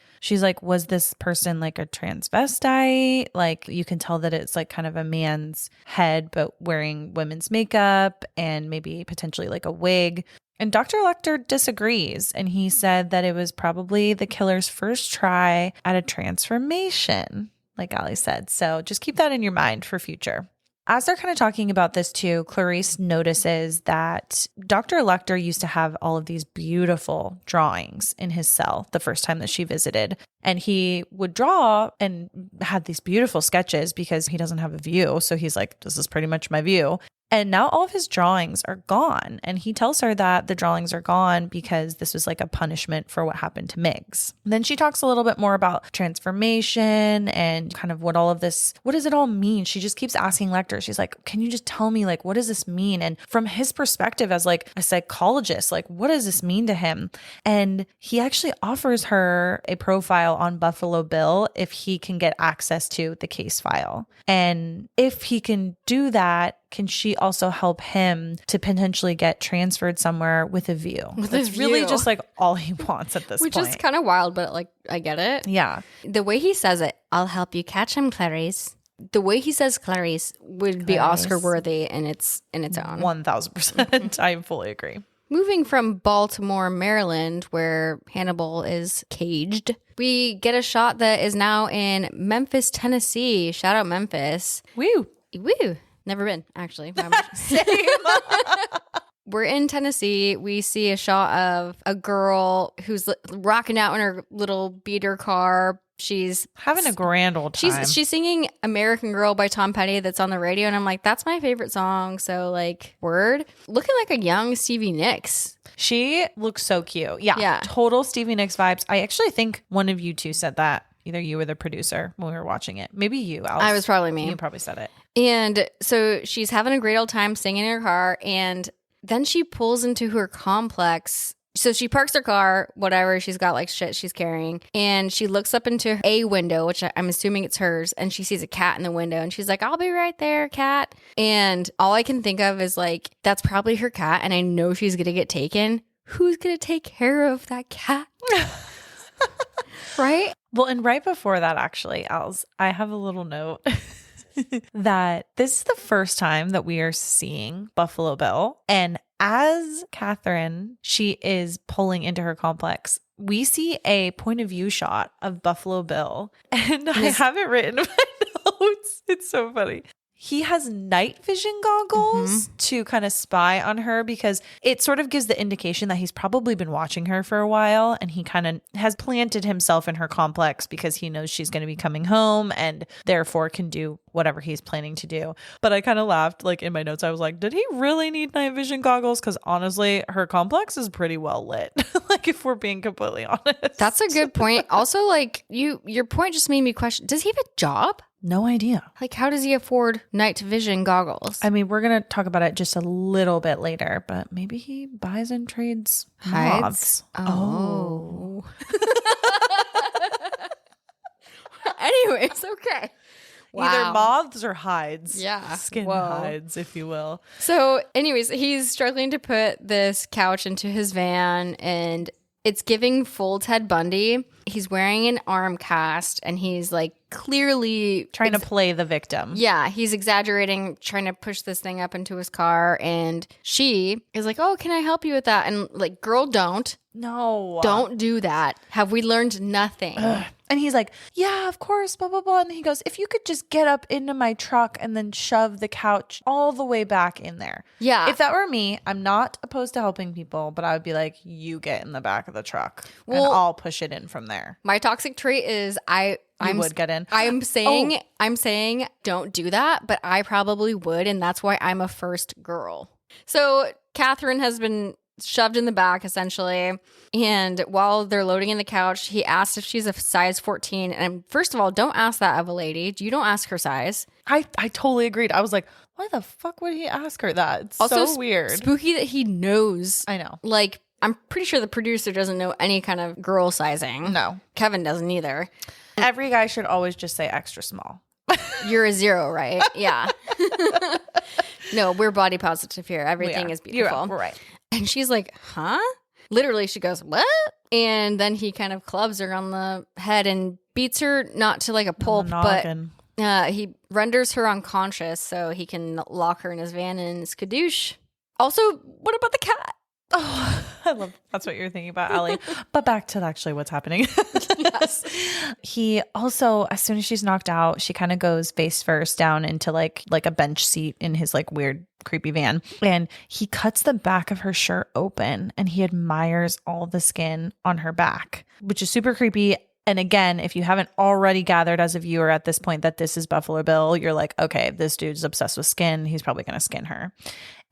was this person like a transvestite? Like you can tell that it's like kind of a man's head, but wearing women's makeup and maybe potentially like a wig. And Dr. Lecter disagrees. And he said that it was probably the killer's first try at a transformation, like Allie said. So just keep that in your mind for future. As they're kind of talking about this too, Clarice notices that Dr. Lecter used to have all of these beautiful drawings in his cell the first time that she visited. And he would draw and had these beautiful sketches because he doesn't have a view. So he's like, this is pretty much my view. And now all of his drawings are gone. And he tells her that the drawings are gone because this was like a punishment for what happened to Miggs. And then she talks a little bit more about transformation and kind of what does it all mean? She just keeps asking Lecter. She's like, can you just tell me, like, what does this mean? And from his perspective as like a psychologist, like, what does this mean to him? And he actually offers her a profile on Buffalo Bill if he can get access to the case file. And if he can do that, can she also help him to potentially get transferred somewhere with a view? That's really just like all he wants at this point. Which is kind of wild, but like I get it. Yeah. The way he says it, I'll help you catch him, Clarice. The way he says Clarice would be Oscar worthy in its own. 1000%. I fully agree. Moving from Baltimore, Maryland, where Hannibal is caged, we get a shot that is now in Memphis, Tennessee. Shout out Memphis. Woo. Woo. Never been, actually. Same. We're in Tennessee. We see a shot of a girl who's rocking out in her little beater car. She's having a grand old time. She's singing American Girl by Tom Petty that's on the radio. And I'm like, that's my favorite song. So like, word. Looking like a young Stevie Nicks. She looks so cute. Yeah. Total Stevie Nicks vibes. I actually think one of you two said that. Either you or the producer when we were watching it. Maybe you, Alice. I was probably me. You probably said it. And so she's having a great old time singing in her car. And then she pulls into her complex. So she parks her car, whatever. She's got like shit she's carrying. And she looks up into a window, which I'm assuming it's hers. And she sees a cat in the window. And she's like, I'll be right there, cat. And all I can think of is like, that's probably her cat. And I know she's going to get taken. who's going to take care of that cat? Right? Well, and right before that, actually, Els, I have a little note that this is the first time that we are seeing Buffalo Bill. And as Catherine, she is pulling into her complex, we see a point of view shot of Buffalo Bill. And I have it written in my notes. It's so funny. He has night vision goggles to kind of spy on her because it sort of gives the indication that he's probably been watching her for a while, and he kind of has planted himself in her complex because he knows she's going to be coming home and therefore can do whatever he's planning to do. But I kind of laughed, like in my notes, I was like, did he really need night vision goggles? Because honestly, her complex is pretty well lit. Like, if we're being completely honest. That's a good point. Also, like, your point just made me question, does he have a job? No idea. Like, how does he afford night vision goggles? I mean, we're going to talk about it just a little bit later, but maybe he buys and trades moths. Oh. Anyways, okay. Either moths or hides. Yeah. Skin hides, if you will. So anyways, he's struggling to put this couch into his van, and it's giving full Ted Bundy. He's wearing an arm cast, and he's like clearly trying to play the victim. Yeah, he's exaggerating, trying to push this thing up into his car. And she is like, oh, can I help you with that? And like, girl, don't do that. Have we learned nothing? Ugh. And he's like, yeah, of course, blah, blah, blah. And he goes, if you could just get up into my truck and then shove the couch all the way back in there. Yeah. If that were me, I'm not opposed to helping people, but I would be like, you get in the back of the truck and I'll push it in from there. My toxic trait is I would get in. I'm saying don't do that, but I probably would. And that's why I'm a first girl. So Catherine has been shoved in the back essentially, and while they're loading in the couch, he asks if she's a size 14. And first of all, don't ask that of a lady. You don't ask her size. I totally agreed. I was like, why the fuck would he ask her that? It's also so weird. Spooky that he knows. I know. Like, I'm pretty sure the producer doesn't know any kind of girl sizing. No. Kevin doesn't either. Every guy should always just say extra small. You're a 0, right? Yeah. No, we're body positive here. Everything is beautiful. We're right. And she's like, huh? Literally, she goes, what? And then he kind of clubs her on the head and beats her, not to like a pulp, but he renders her unconscious so he can lock her in his van and skadoosh. Also, what about the cat? Oh, I love that's what you're thinking about, Allie. But back to actually what's happening. Yes. He also, as soon as she's knocked out, she kind of goes face first down into like a bench seat in his like weird, creepy van. And he cuts the back of her shirt open and he admires all the skin on her back, which is super creepy. And again, if you haven't already gathered as a viewer at this point that this is Buffalo Bill, you're like, okay, this dude's obsessed with skin. He's probably going to skin her.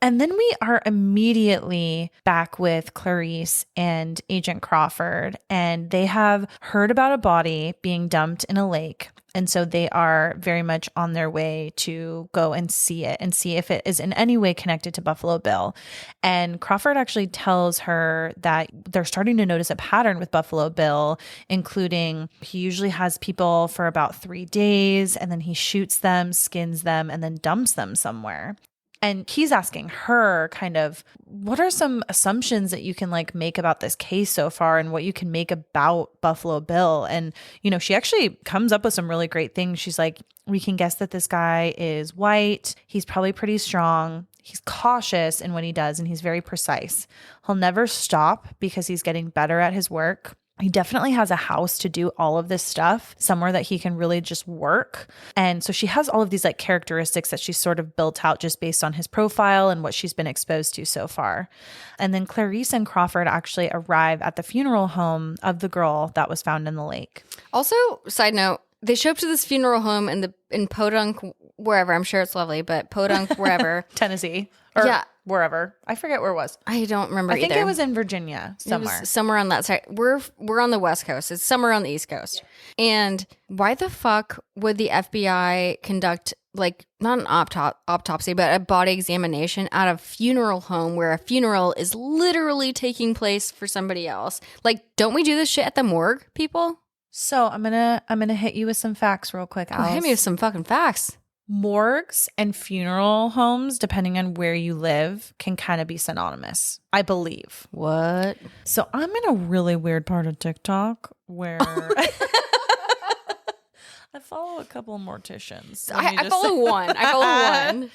And then we are immediately back with Clarice and Agent Crawford, and they have heard about a body being dumped in a lake. And so they are very much on their way to go and see it and see if it is in any way connected to Buffalo Bill. And Crawford actually tells her that they're starting to notice a pattern with Buffalo Bill, including he usually has people for about 3 days and then he shoots them, skins them, and then dumps them somewhere. And he's asking her kind of, what are some assumptions that you can like make about this case so far and what you can make about Buffalo Bill? And, you know, she actually comes up with some really great things. She's like, we can guess that this guy is white. He's probably pretty strong. He's cautious in what he does and he's very precise. He'll never stop because he's getting better at his work. He definitely has a house to do all of this stuff, somewhere that he can really just work. And so she has all of these like characteristics that she's sort of built out just based on his profile and what she's been exposed to so far. And then Clarice and Crawford actually arrive at the funeral home of the girl that was found in the lake. Also, side note, they show up to this funeral home in Podunk, wherever. I'm sure it's lovely, but Podunk, wherever. Tennessee. Or yeah. Wherever. I forget where it was. I don't remember either. I think it was in Virginia somewhere. It was somewhere on that side. We're on the West Coast. It's somewhere on the East Coast. Yeah. And why the fuck would the FBI conduct like not an autopsy, but a body examination at a funeral home where a funeral is literally taking place for somebody else? Like, don't we do this shit at the morgue, people? So I'm gonna hit you with some facts real quick, Alice. Hit me with some fucking facts. morgues and funeral homes, depending on where you live, can kind of be synonymous, I believe. What? So I'm in a really weird part of TikTok where I follow a couple of morticians. I follow one. I follow one.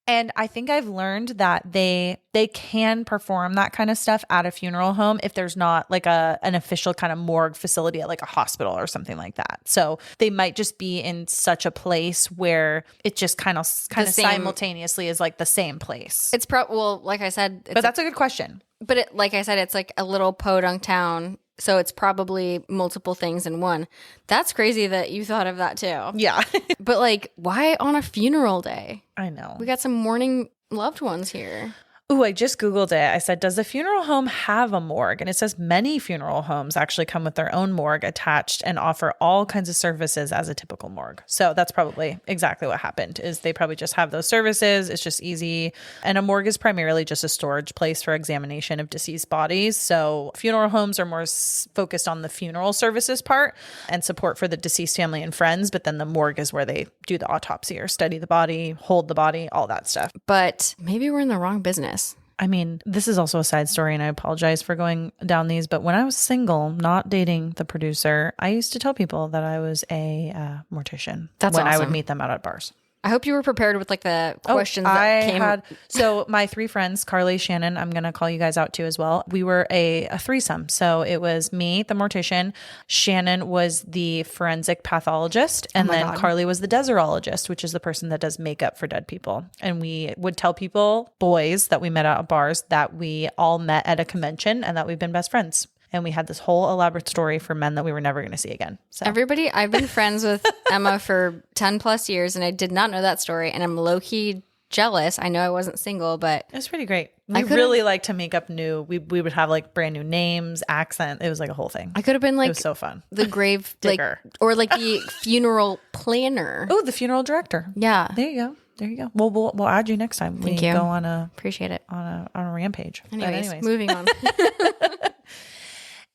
And I think I've learned that they can perform that kind of stuff at a funeral home if there's not like an official kind of morgue facility at like a hospital or something like that. So they might just be in such a place where it just kind of simultaneously is like the same place. It's like I said, but that's a good question. But like I said, it's like a little podunk town. So it's probably multiple things in one. That's crazy that you thought of that too. Yeah. But like, why on a funeral day? I know. We got some mourning loved ones here. Ooh, I just Googled it. I said, does a funeral home have a morgue? And it says many funeral homes actually come with their own morgue attached and offer all kinds of services as a typical morgue. So that's probably exactly what happened, is they probably just have those services. It's just easy. And a morgue is primarily just a storage place for examination of deceased bodies. So funeral homes are more focused on the funeral services part and support for the deceased family and friends. But then the morgue is where they do the autopsy or study the body, hold the body, all that stuff. But maybe we're in the wrong business. I mean, this is also a side story, and I apologize for going down these, but when I was single, not dating the producer, I used to tell people that I was a mortician. That's when awesome. I would meet them out at bars. I hope you were prepared with like the questions that came. So my three friends, Carly, Shannon, I'm going to call you guys out too as well. We were a threesome. So it was me, the mortician. Shannon was the forensic pathologist. And then Carly was the deserologist, which is the person that does makeup for dead people. And we would tell people, boys that we met out at bars, that we all met at a convention and that we've been best friends. And we had this whole elaborate story for men that we were never going to see again. So everybody, I've been friends with Emma for 10 plus years, and I did not know that story. And I'm low-key jealous. I know I wasn't single, but it was pretty great. We really liked to make up new. We would have like brand new names, accent. It was like a whole thing. I could have been like, it was so fun. The grave digger, or like the funeral planner. Oh, the funeral director. Yeah, there you go. There you go. Well, we'll add you next time. Thank you. Go on appreciate it on a rampage. Anyways, moving on.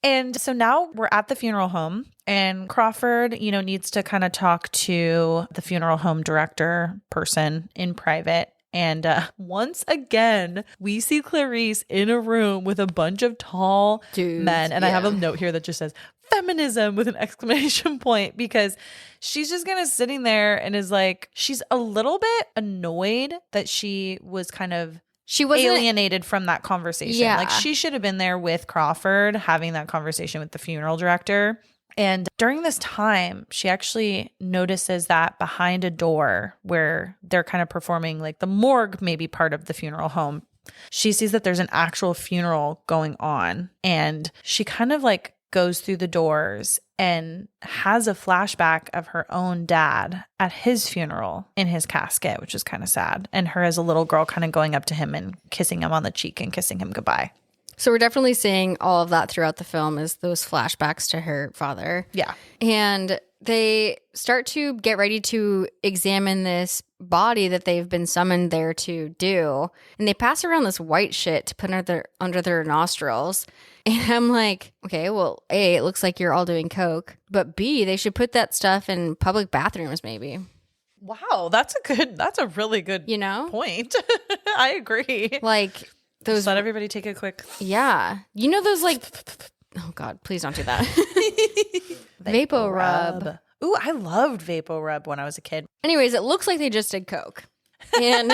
And so now we're at the funeral home, and Crawford, needs to kind of talk to the funeral home director person in private. And once again, we see Clarice in a room with a bunch of tall men. And I have a note here that just says feminism with an exclamation point, because she's just kind of sitting there and is like, she's a little bit annoyed that she was kind of alienated from that conversation. Yeah. Like, she should have been there with Crawford having that conversation with the funeral director. And during this time, she actually notices that behind a door where they're kind of performing like the morgue, maybe part of the funeral home, she sees that there's an actual funeral going on. And she kind of like goes through the doors and has a flashback of her own dad at his funeral in his casket, which is kind of sad. And her as a little girl kind of going up to him and kissing him on the cheek and kissing him goodbye. So we're definitely seeing all of that throughout the film, is those flashbacks to her father. Yeah. And they start to get ready to examine this body that they've been summoned there to do. And they pass around this white shit to put under their nostrils. And I'm like, okay, well, A, it looks like you're all doing coke. But B, they should put that stuff in public bathrooms maybe. Wow, that's a really good point. I agree. Like, those. Just let everybody take a quick. Yeah. Those like, oh God, please don't do that. Vapo rub. Ooh, I loved Vapo Rub when I was a kid. Anyways, it looks like they just did coke. And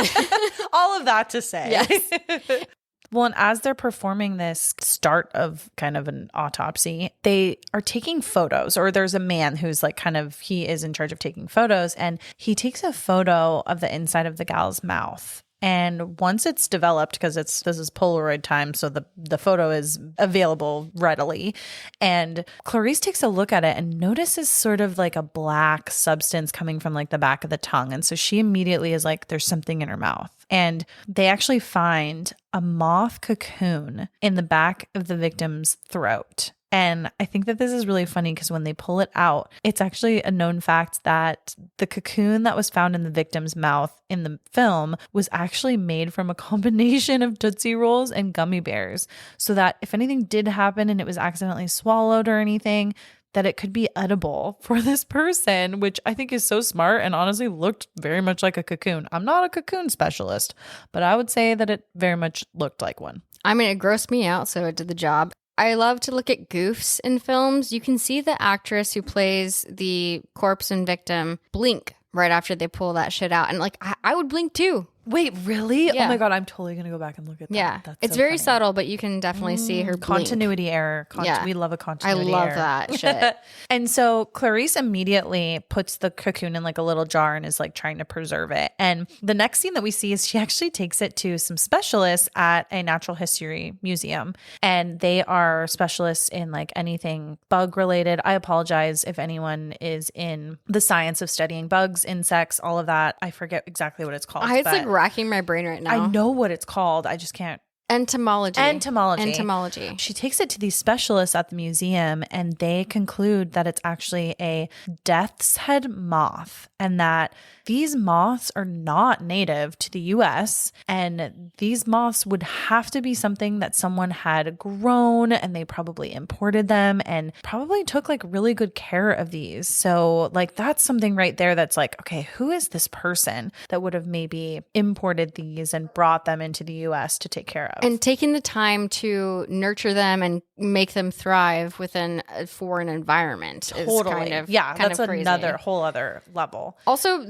all of that to say. Yes. Well, and as they're performing this start of kind of an autopsy, they are taking photos, or there's a man who's like he is in charge of taking photos, and he takes a photo of the inside of the gal's mouth. And once it's developed, because this is Polaroid time, so the photo is available readily. And Clarice takes a look at it and notices sort of like a black substance coming from like the back of the tongue. And so she immediately is like, there's something in her mouth. And they actually find a moth cocoon in the back of the victim's throat. And I think that this is really funny because when they pull it out, it's actually a known fact that the cocoon that was found in the victim's mouth in the film was actually made from a combination of Tootsie Rolls and gummy bears. So that if anything did happen and it was accidentally swallowed or anything, that it could be edible for this person, which I think is so smart and honestly looked very much like a cocoon. I'm not a cocoon specialist, but I would say that it very much looked like one. I mean, it grossed me out, so it did the job. I love to look at goofs in films. You can see the actress who plays the corpse and victim blink right after they pull that shit out. And like, I would blink too. Wait, really? Yeah. Oh my God, I'm totally going to go back and look at that. Yeah. That's It's so very funny. subtle, but you can definitely see her blink. Continuity error. Yeah. We love a I continuity love error. that shit. And so Clarice immediately puts the cocoon in like a little jar and is like trying to preserve it. And the next scene that we see is she actually takes it to some specialists at a natural history museum. And they are specialists in like anything bug related. I apologize if anyone is in the science of studying bugs, insects, all of that. I forget exactly what it's called. It's but like racking my brain right now. I know what it's called. I just can't. Entomology. Entomology. She takes it to these specialists at the museum and they conclude that it's actually a death's head moth and that these moths are not native to the US and these moths would have to be something that someone had grown and they probably imported them and probably took like really good care of these. So like that's something right there that's like, okay, who is this person that would have maybe imported these and brought them into the US to take care of? And taking the time to nurture them and make them thrive within a foreign environment is kind of that's crazy. Another whole other level. Also,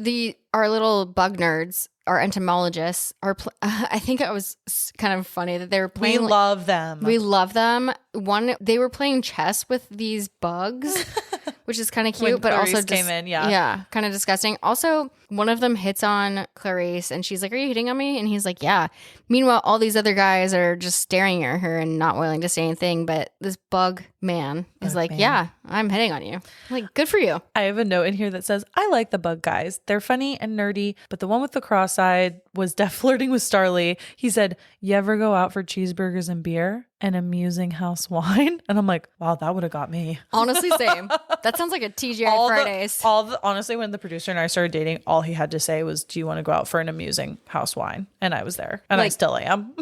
our little bug nerds, our entomologists, I think it was kind of funny that they were playing. We love them. We love them. They were playing chess with these bugs, which is kind of cute, When but Clarice also came in, yeah, kind of disgusting. Also, one of them hits on Clarice, and she's like, "Are you hitting on me?" And he's like, "Yeah." Meanwhile, all these other guys are just staring at her and not willing to say anything. But this bug man is like, "Yeah, I'm hitting on you." I'm like, good for you. I have a note in here that says, "I like the bug guys. They're funny and nerdy, but the one with the cross-eyed was flirting with Starly. He said, 'You ever go out for cheeseburgers and beer and amusing house wine?'" And I'm like, wow, that would have got me. Honestly, same. That sounds like a TGI Fridays. Honestly, when the producer and I started dating, all he had to say was, "Do you want to go out for an amusing house wine?" And I was there, and I still am.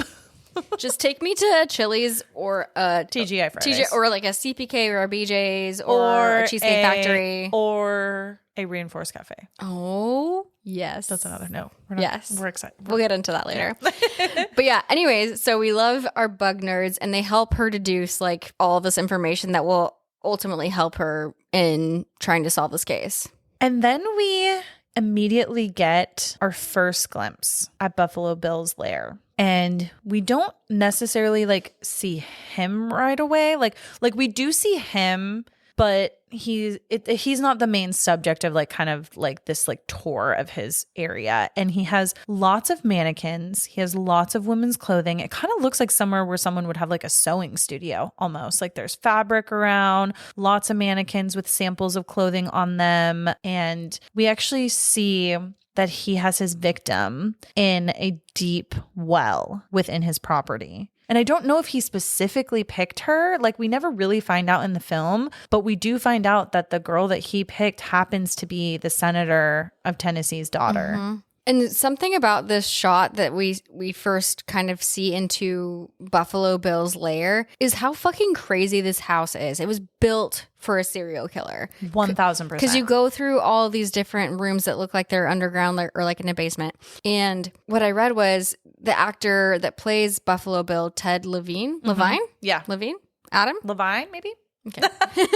Just take me to Chili's or a TGI Fridays. or like a CPK or a BJ's or a Cheesecake Factory or a Reinforced Cafe. Oh, yes. That's another note. We're excited. We'll get into that later. But yeah, anyways, so we love our bug nerds and they help her deduce like all this information that will ultimately help her in trying to solve this case. And then we immediately get our first glimpse at Buffalo Bill's lair. And we don't necessarily like see him right away. Like we do see him, but he's not the main subject of like kind of like this like tour of his area. And he has lots of mannequins. He has lots of women's clothing. It kind of looks like somewhere where someone would have like a sewing studio almost. Like there's fabric around, lots of mannequins with samples of clothing on them. And we actually see that he has his victim in a deep well within his property. And I don't know if he specifically picked her. Like we never really find out in the film, but we do find out that the girl that he picked happens to be the senator of Tennessee's daughter. Mm-hmm. And something about this shot that we first kind of see into Buffalo Bill's lair is how fucking crazy this house is. It was built for a serial killer. 1,000%. Because you go through all these different rooms that look like they're underground or like in a basement. And what I read was the actor that plays Buffalo Bill, Ted Levine. Mm-hmm. Levine? Yeah. Levine? Adam? Levine, maybe? Okay.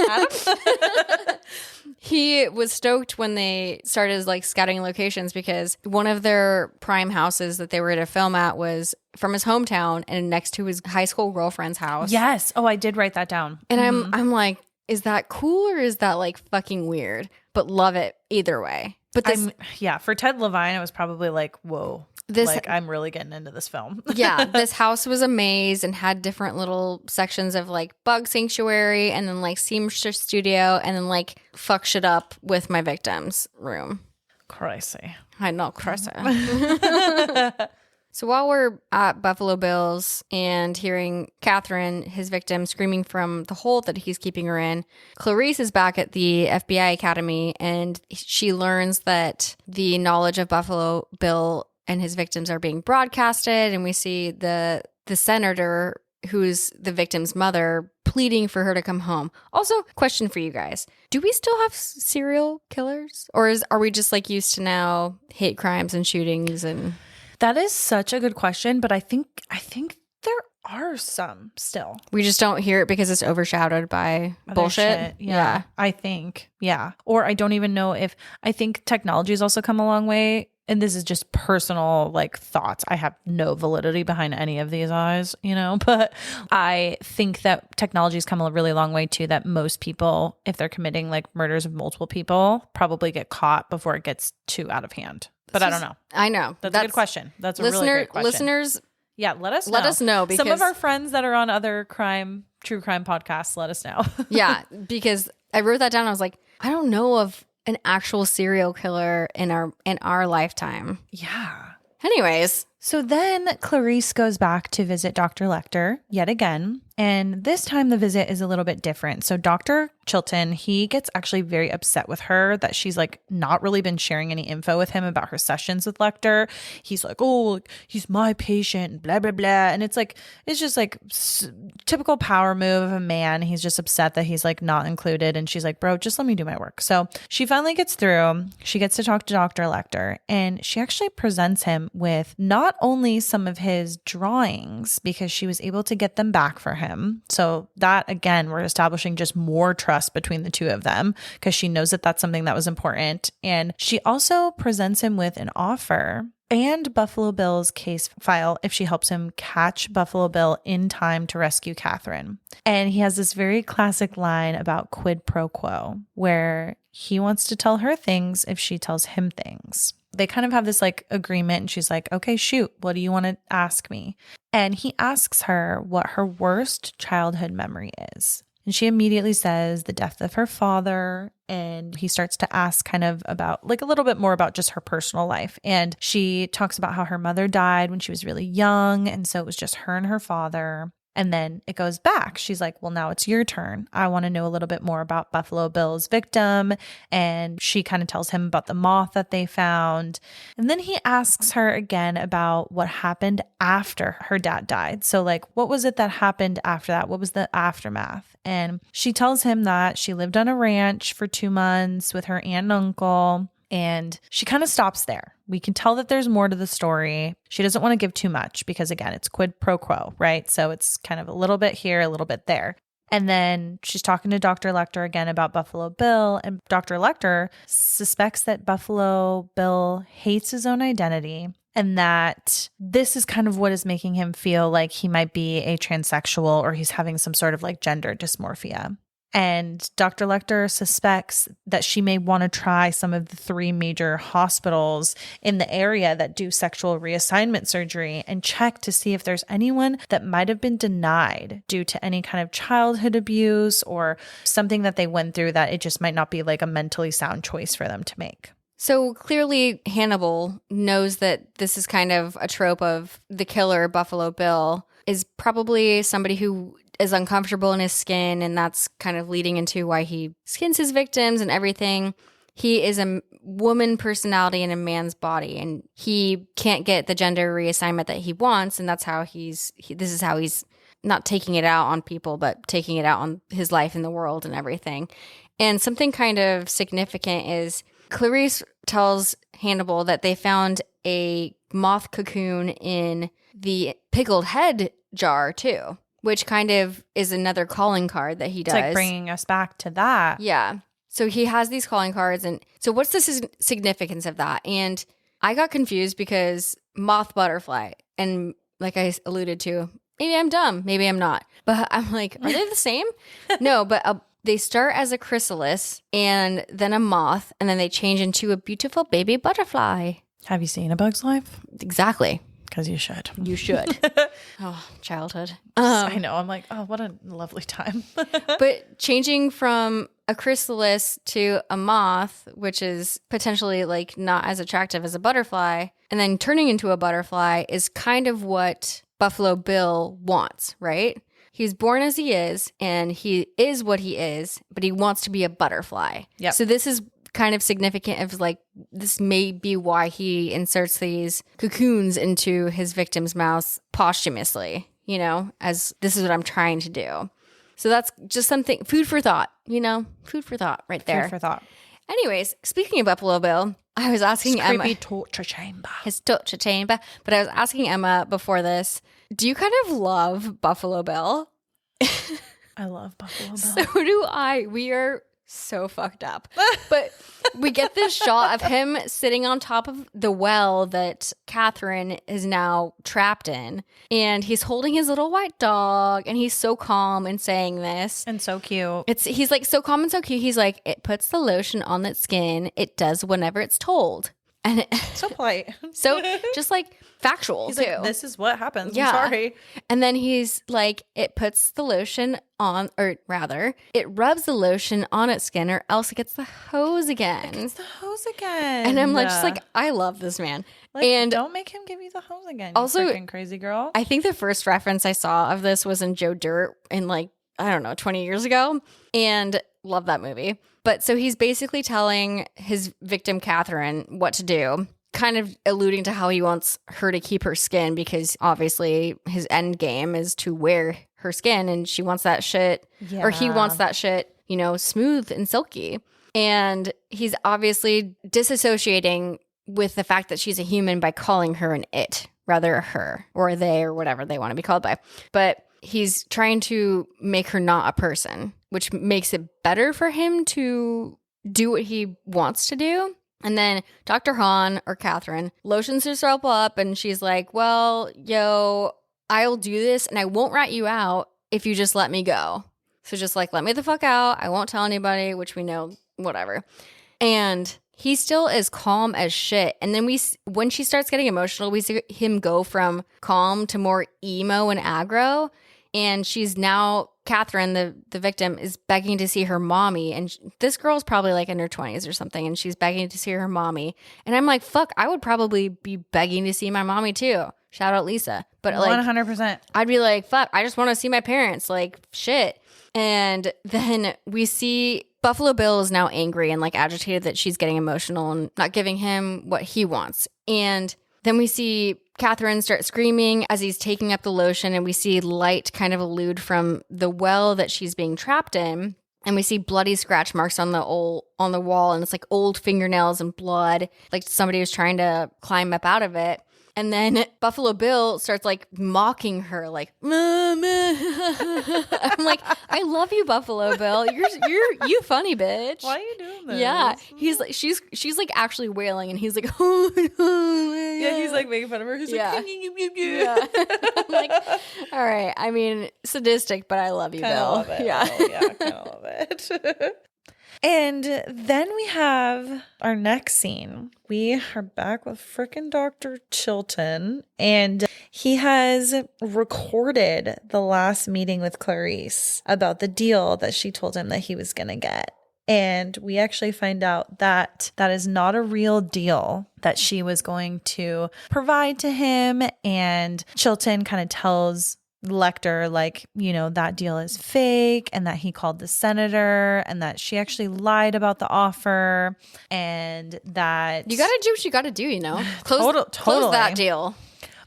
Adam? He was stoked when they started like scouting locations because one of their prime houses that they were to film at was from his hometown and next to his high school girlfriend's house. Yes. Oh, I did write that down. And I'm like, is that cool or is that like fucking weird? But love it either way. But this, for Ted Levine, it was probably like, whoa. Like I'm really getting into this film. Yeah, this house was a maze and had different little sections of like bug sanctuary and then like seamstress studio and then like fuck shit up with my victim's room. Crazy. I know, crazy. So while we're at Buffalo Bill's and hearing Catherine, his victim, screaming from the hole that he's keeping her in, Clarice is back at the FBI Academy and she learns that the knowledge of Buffalo Bill and his victims are being broadcasted, and we see the senator who's the victim's mother, pleading for her to come home. Also, question for you guys. Do we still have serial killers? Or are we just like used to now hate crimes and shootings and... That is such a good question, but I think there are some still. We just don't hear it because it's overshadowed by Other bullshit. shit. Yeah, I think. Yeah. Or I don't even know if, I think technology has also come a long way. And this is just personal like thoughts. I have no validity behind any of these eyes, but I think that technology has come a really long way too, that most people, if they're committing like murders of multiple people, probably get caught before it gets too out of hand. But I don't know. I know. That's a good question. That's a really great question. Listeners, yeah, let us know. Because some of our friends that are on other true crime podcasts, let us know. Yeah, because I wrote that down. I was like, I don't know of an actual serial killer in our lifetime. Yeah. Anyways. So then Clarice goes back to visit Dr. Lecter yet again. And this time the visit is a little bit different. So Dr. Chilton, he gets actually very upset with her that she's like not really been sharing any info with him about her sessions with Lecter. He's like, oh, he's my patient, blah, blah, blah. And it's just like typical power move of a man. He's just upset that he's like not included. And she's like, bro, just let me do my work. So she finally gets through. She gets to talk to Dr. Lecter, and she actually presents him with not only some of his drawings, because she was able to get them back for him. So that, again, we're establishing just more trust between the two of them, because she knows that that's something that was important. And she also presents him with an offer and Buffalo Bill's case file if she helps him catch Buffalo Bill in time to rescue Catherine. And he has this very classic line about quid pro quo, where he wants to tell her things if she tells him things. They kind of have this like agreement, and she's like, okay, shoot, what do you want to ask me? And he asks her what her worst childhood memory is. And she immediately says the death of her father. And he starts to ask kind of about like a little bit more about just her personal life. And she talks about how her mother died when she was really young. And so it was just her and her father. And then it goes back. She's like, well, now it's your turn. I want to know a little bit more about Buffalo Bill's victim. And she kind of tells him about the moth that they found. And then he asks her again about what happened after her dad died. So like, what was it that happened after that? What was the aftermath? And she tells him that she lived on a ranch for 2 months with her aunt and uncle. And she kind of stops there. We can tell that there's more to the story. She doesn't want to give too much because, again, it's quid pro quo, right? So it's kind of a little bit here, a little bit there. And then she's talking to Dr. Lecter again about Buffalo Bill. And Dr. Lecter suspects that Buffalo Bill hates his own identity, and that this is kind of what is making him feel like he might be a transsexual, or he's having some sort of like gender dysmorphia. And Dr. Lecter suspects that she may want to try some of the 3 major hospitals in the area that do sexual reassignment surgery and check to see if there's anyone that might have been denied due to any kind of childhood abuse or something that they went through, that it just might not be like a mentally sound choice for them to make. So clearly Hannibal knows that this is kind of a trope of the killer, Buffalo Bill, is probably somebody who is uncomfortable in his skin, and that's kind of leading into why he skins his victims and everything. He is a woman personality in a man's body, and he can't get the gender reassignment that he wants, and that's how this is how he's not taking it out on people, but taking it out on his life in the world and everything. And something kind of significant is Clarice tells Hannibal that they found a moth cocoon in the pickled head jar too, which kind of is another calling card that he does. It's like bringing us back to that. Yeah. So he has these calling cards. And so what's the significance of that? And I got confused because moth butterfly, and like I alluded to, maybe I'm dumb, maybe I'm not. But I'm like, are they the same? No, but they start as a chrysalis and then a moth, and then they change into a beautiful baby butterfly. Have you seen A Bug's Life? Exactly. Because you should. You should. Oh, childhood. I know. I'm like, oh, what a lovely time. But changing from a chrysalis to a moth, which is potentially like not as attractive as a butterfly, and then turning into a butterfly is kind of what Buffalo Bill wants, right? He's born as he is, and he is what he is, but he wants to be a butterfly. Yep. So this is kind of significant of like, this may be why he inserts these cocoons into his victim's mouths posthumously. you know, as this is what I'm trying to do. So that's just something, food for thought, you know, food for thought right there. Food for thought. Anyways, speaking of Buffalo Bill, I was asking His creepy Emma. torture chamber. His torture chamber. But I was asking Emma before this, do you kind of love Buffalo Bill? I love Buffalo Bill. So do I. We are so fucked up. But we get this shot of him sitting on top of the well that Catherine is now trapped in. And he's holding his little white dog. And he's so calm and saying this. And so cute. He's like so calm and so cute. He's like, it puts the lotion on its skin. It does whenever it's told. And So polite. so just like factual He's too. like, this is what happens. Yeah. I'm sorry. And then he's like, it puts the lotion on, or rather, it rubs the lotion on its skin or else it gets the hose again. It's the hose again. And I'm like, just like, I love this man. Like, and don't make him give you the hose again. Also, You freaking crazy girl. I think the first reference I saw of this was in Joe Dirt in like, I don't know, 20 years ago. And love that movie. But so he's basically telling his victim, Catherine, what to do, kind of alluding to how he wants her to keep her skin because obviously his end game is to wear her skin and she wants that shit, or he wants that shit, you know, smooth and silky. And he's obviously disassociating with the fact that she's a human by calling her an it, rather a her or they or whatever they want to be called by. But he's trying to make her not a person, which makes it better for him to do what he wants to do. And then Dr. Hahn, or Catherine, lotions herself up and she's like, well, yo, I'll do this and I won't rat you out if you just let me go. So just like, let me the fuck out. I won't tell anybody, which we know, whatever. And he still is calm as shit. And then when she starts getting emotional, we see him go from calm to more emo and aggro. And she's now, Catherine, the victim, is begging to see her mommy. And this girl's probably like in her 20s or something. And she's begging to see her mommy. And I'm like, fuck, I would probably be begging to see my mommy too. Shout out Lisa. But like 100%. I'd be like, fuck, I just want to see my parents. Like, shit. And then we see Buffalo Bill is now angry and like agitated that she's getting emotional and not giving him what he wants. And then we see Catherine start screaming as he's taking up the lotion, and we see light kind of elude from the well that she's being trapped in. And we see bloody scratch marks on the wall, and it's like old fingernails and blood, like somebody was trying to climb up out of it. And then Buffalo Bill starts like mocking her, like, Mama. I'm like, I love you, Buffalo Bill. You funny bitch. Why are you doing this? Yeah, he's like, she's like actually wailing, and he's like, Yeah, he's like making fun of her. He's yeah. like, yeah. I'm like, all right. I mean, sadistic, but I love you, kinda Bill. love it. Yeah, Yeah, kind of love it. And then we have our next scene. We are back with frickin' Dr. Chilton, and he has recorded the last meeting with Clarice about the deal that she told him that he was going to get. And we actually find out that that is not a real deal that she was going to provide to him. And Chilton kind of tells Lecter, like, you know, that deal is fake and that he called the senator and that she actually lied about the offer and that you got to do what you got to do, you know. Close that deal.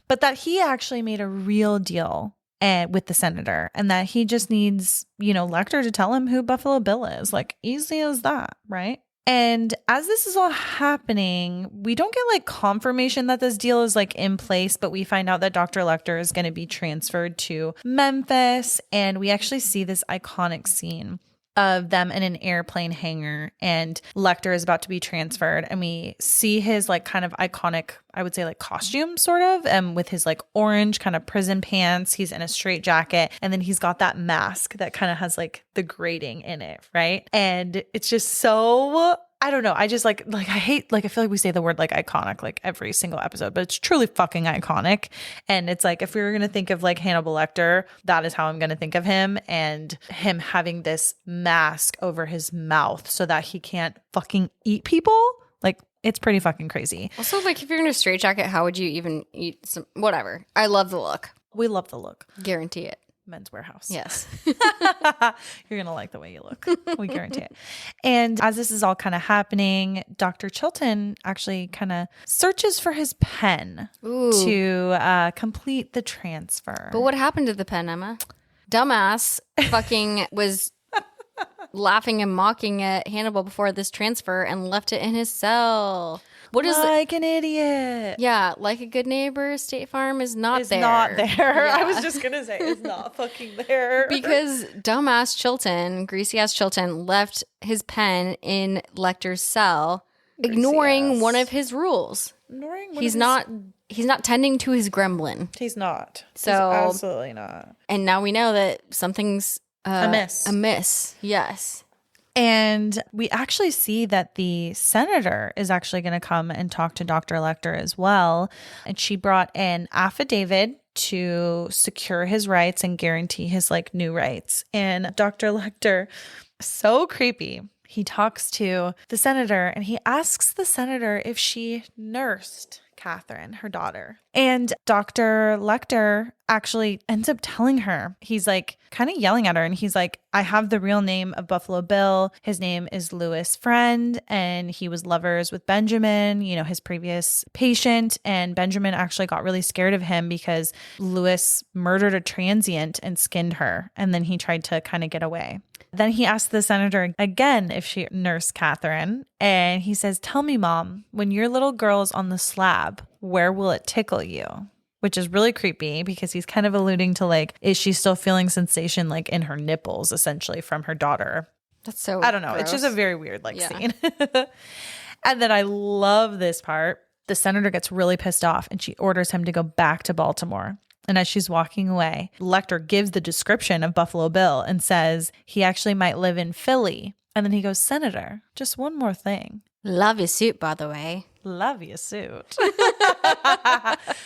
But that he actually made a real deal with the senator and that he just needs, you know, Lecter to tell him who Buffalo Bill is. Like, easy as that, right? And as this is all happening, we don't get like confirmation that this deal is like in place, but we find out that Dr. Lecter is going to be transferred to Memphis. And we actually see this iconic scene of them in an airplane hangar, and Lecter is about to be transferred, and we see his like kind of iconic, I would say like costume sort of, and with his like orange kind of prison pants, he's in a straight jacket, and then he's got that mask that kind of has like the grating in it, right? And it's just so, I don't know. I just like I hate, like, I feel like we say the word like iconic like every single episode, but it's truly fucking iconic. And it's like, if we were going to think of like Hannibal Lecter, that is how I'm going to think of him, and him having this mask over his mouth so that he can't fucking eat people. Like, it's pretty fucking crazy. Also, like, if you're in a straitjacket, how would you even eat some, whatever. I love the look. We love the look. Guarantee it. Men's Warehouse. Yes. You're going to like the way you look. We guarantee it. And as this is all kind of happening, Dr. Chilton actually kind of searches for his pen to complete the transfer. But what happened to the pen, Emma? Dumbass fucking was laughing and mocking at Hannibal before this transfer and left it in his cell. What is like an idiot? Yeah, like a good neighbor, State Farm is not there. Not there. Yeah. I was just gonna say it's not fucking there because dumbass Chilton, greasy ass Chilton, left his pen in Lecter's cell, ignoring one of his rules. He's not tending to his gremlin. He's not. So he's absolutely not. And now we know that something's amiss. Yes. And we actually see that the senator is actually going to come and talk to Dr. Lecter as well. And she brought an affidavit to secure his rights and guarantee his like new rights. And Dr. Lecter, so creepy. He talks to the senator and he asks the senator if she nursed Catherine, her daughter. And Dr. Lecter actually ends up telling her, he's like kind of yelling at her and he's like, I have the real name of Buffalo Bill. His name is Louis Friend and he was lovers with Benjamin, you know, his previous patient. And Benjamin actually got really scared of him because Louis murdered a transient and skinned her. And then he tried to kind of get away. Then he asked the senator again if she nursed Catherine. And he says, tell me, Mom, when your little girl is on the slab, where will it tickle you? Which is really creepy because he's kind of alluding to like, is she still feeling sensation like in her nipples, essentially from her daughter? That's so I don't know. gross. It's just a very weird scene. And then I love this part. The senator gets really pissed off and she orders him to go back to Baltimore. And as she's walking away, Lecter gives the description of Buffalo Bill and says he actually might live in Philly. And then he goes, Senator, just one more thing. Love your suit, by the way. Love your suit.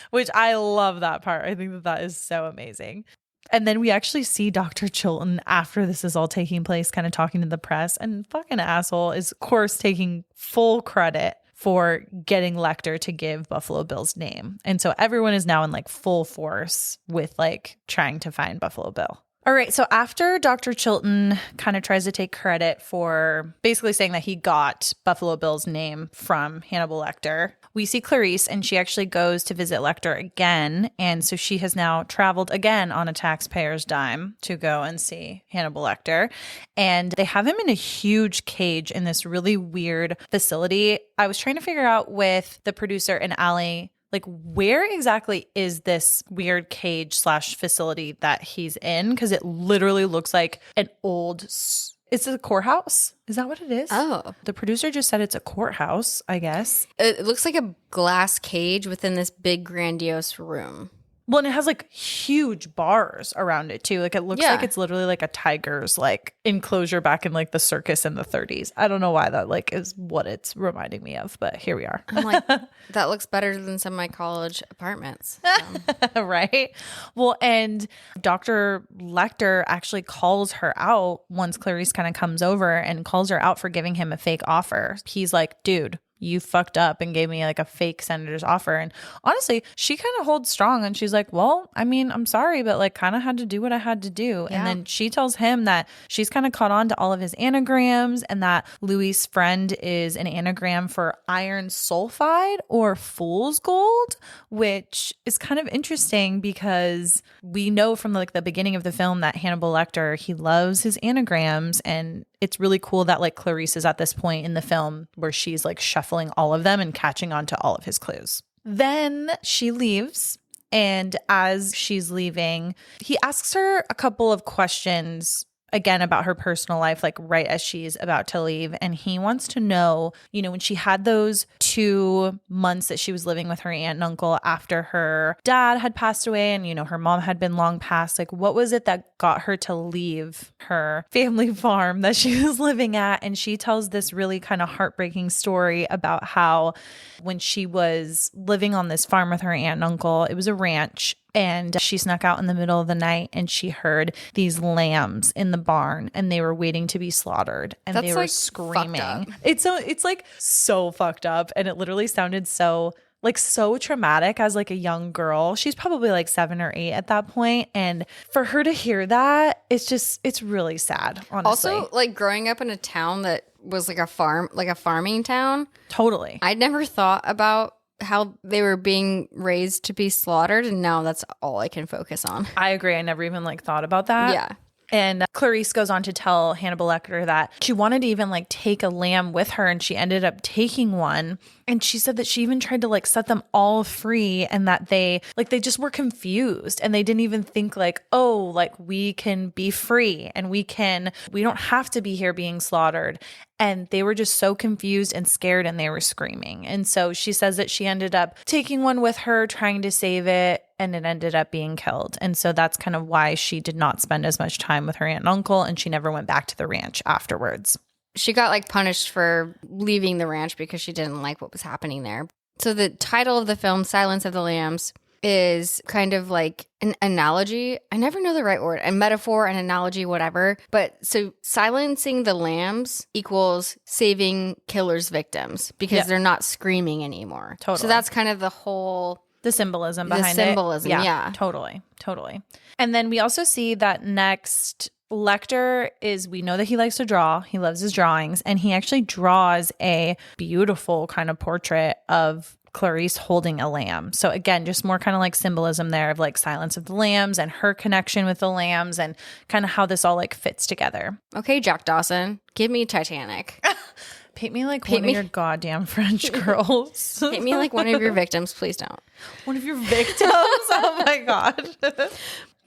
Which I love that part. I think that is so amazing. And then we actually see Dr. Chilton after this is all taking place, kind of talking to the press. And fucking asshole is, of course, taking full credit for getting Lecter to give Buffalo Bill's name. And so everyone is now in like full force with like trying to find Buffalo Bill. All right. So after Dr. Chilton kind of tries to take credit for basically saying that he got Buffalo Bill's name from Hannibal Lecter, we see Clarice and she actually goes to visit Lecter again. And so she has now traveled again on a taxpayer's dime to go and see Hannibal Lecter. And they have him in a huge cage in this really weird facility. I was trying to figure out with the producer and Allie, like, where exactly is this weird cage / facility that he's in? Because it literally looks like an old, it's a courthouse. Is that what it is? Oh. The producer just said it's a courthouse, I guess. It looks like a glass cage within this big grandiose room. Well, and it has like huge bars around it too. Like it looks like it's literally like a tiger's like enclosure back in like the circus in the 30s. I don't know why that like is what it's reminding me of, but here we are. I'm like, that looks better than some of my college apartments. So. Right? Well, and Dr. Lecter actually calls her out once Clarice kind of comes over and calls her out for giving him a fake offer. He's like, dude, you fucked up and gave me like a fake senator's offer. And honestly, she kind of holds strong and she's like, well, I mean, I'm sorry, but like kind of had to do what I had to do. Yeah. And then she tells him that she's kind of caught on to all of his anagrams and that Louis' friend is an anagram for iron sulfide or fool's gold, which is kind of interesting because we know from like the beginning of the film that Hannibal Lecter, he loves his anagrams. And it's really cool that like Clarice is at this point in the film where she's like shuffling all of them and catching on to all of his clues. Then she leaves. And as she's leaving, he asks her a couple of questions again about her personal life, like right as she's about to leave. And he wants to know, you know, when she had those 2 months that she was living with her aunt and uncle after her dad had passed away and, you know, her mom had been long past, like what was it that got her to leave her family farm that she was living at? And she tells this really kind of heartbreaking story about how when she was living on this farm with her aunt and uncle, it was a ranch. And she snuck out in the middle of the night and she heard these lambs in the barn and they were waiting to be slaughtered and they were like screaming. It's like so fucked up and it literally sounded so like so traumatic as like a young girl. She's probably like 7 or 8 at that point. And for her to hear that, it's really sad, honestly. Also, like growing up in a town that was like a farming town. Totally. I'd never thought about how they were being raised to be slaughtered. And now that's all I can focus on. I agree. I never even like thought about that. Yeah. And Clarice goes on to tell Hannibal Lecter that she wanted to even like take a lamb with her, and she ended up taking one. And she said that she even tried to like set them all free, and that they just were confused, and they didn't even think like, oh, like we can be free and we don't have to be here being slaughtered. And they were just so confused and scared, and they were screaming. And so she says that she ended up taking one with her, trying to save it, and it ended up being killed. And so that's kind of why she did not spend as much time with her aunt and uncle, and she never went back to the ranch afterwards. She got like punished for leaving the ranch because she didn't like what was happening there. So the title of the film, Silence of the Lambs, is kind of like an analogy. I never know the right word. A metaphor, an analogy, whatever. But so silencing the lambs equals saving killers' victims because they're not screaming anymore. Totally. So that's kind of the symbolism behind it. Yeah. Totally. And then we also see that next Lecter we know that he likes to draw. He loves his drawings, and he actually draws a beautiful kind of portrait of Clarice holding a lamb. So again, just more kind of like symbolism there of like Silence of the Lambs and her connection with the lambs and kind of how this all like fits together. Okay, Jack Dawson, give me Titanic. Paint me like one of your goddamn French girls. Paint me like one of your victims, please don't. One of your victims? Oh my God.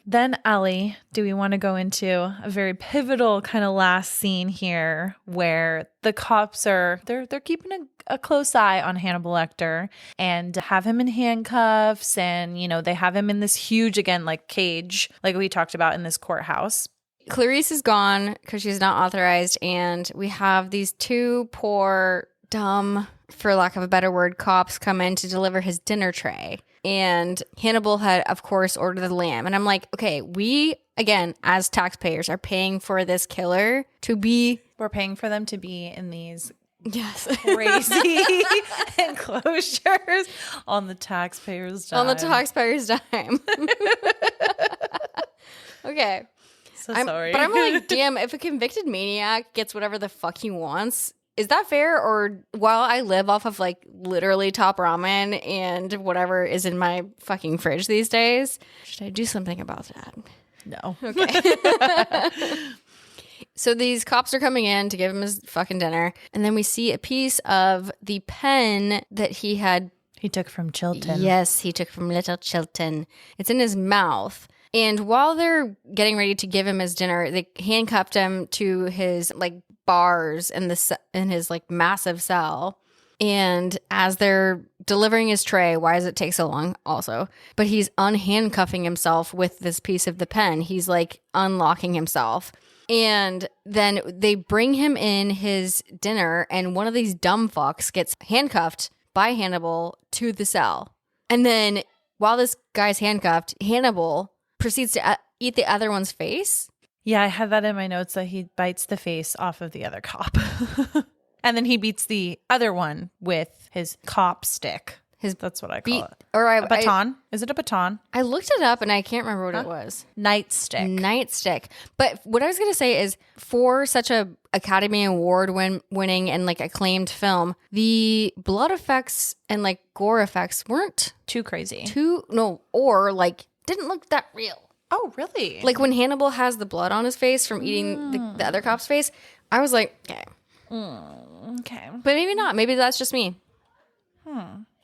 Then, Ellie, do we want to go into a very pivotal kind of last scene here where the cops they're keeping a close eye on Hannibal Lecter and have him in handcuffs, and, you know, they have him in this huge, again, like cage, like we talked about in this courthouse. Clarice is gone because she's not authorized, and we have these two poor, dumb, for lack of a better word, cops come in to deliver his dinner tray. And Hannibal had, of course, ordered the lamb. And I'm like, okay, we, again, as taxpayers, are paying for this killer to be... We're paying for them to be in these crazy enclosures on the taxpayers' dime. On the taxpayers' dime. Okay. So sorry. But I'm like, damn, if a convicted maniac gets whatever the fuck he wants... Is that fair? Or while I live off of like literally top ramen and whatever is in my fucking fridge these days, should I do something about that? No. Okay. So these cops are coming in to give him his fucking dinner. And then we see a piece of the pen that he took from Chilton. Yes, he took from little Chilton. It's in his mouth. And while they're getting ready to give him his dinner, they handcuffed him to his like bars in his like massive cell. And as they're delivering his tray, why does it take so long also? But he's unhandcuffing himself with this piece of the pen. He's like unlocking himself. And then they bring him in his dinner, and one of these dumb fucks gets handcuffed by Hannibal to the cell. And then while this guy's handcuffed, Hannibal proceeds to eat the other one's face. Yeah, I had that in my notes that he bites the face off of the other cop. And then he beats the other one with his cop stick. That's what I call it. Or a baton. Is it a baton? I looked it up and I can't remember what it was. Nightstick. But what I was going to say is, for such a Academy Award winning and like acclaimed film, the blood effects and like gore effects weren't too crazy. Or like didn't look that real. Oh, really? Like when Hannibal has the blood on his face from eating the other cop's face, I was like, okay. Okay. But maybe not. Maybe that's just me.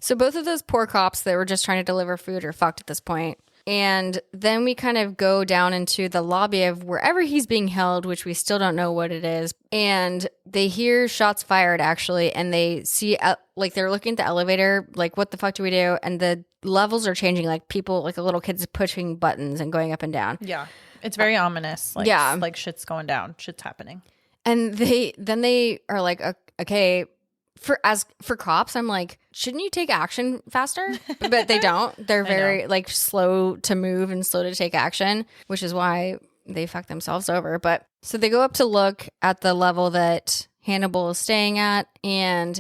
So both of those poor cops that were just trying to deliver food are fucked at this point. And then we kind of go down into the lobby of wherever he's being held, which we still don't know what it is. And they hear shots fired, actually. And they see, like, they're looking at the elevator, like, what the fuck do we do? And the levels are changing, like, people, like, a little kid's pushing buttons and going up and down. Yeah. It's very ominous. Like, yeah. Like, shit's going down. Shit's happening. And they are like, okay... For cops, I'm like, shouldn't you take action faster? But they don't. They're very like slow to move and slow to take action, which is why they fuck themselves over. But so they go up to look at the level that Hannibal is staying at, and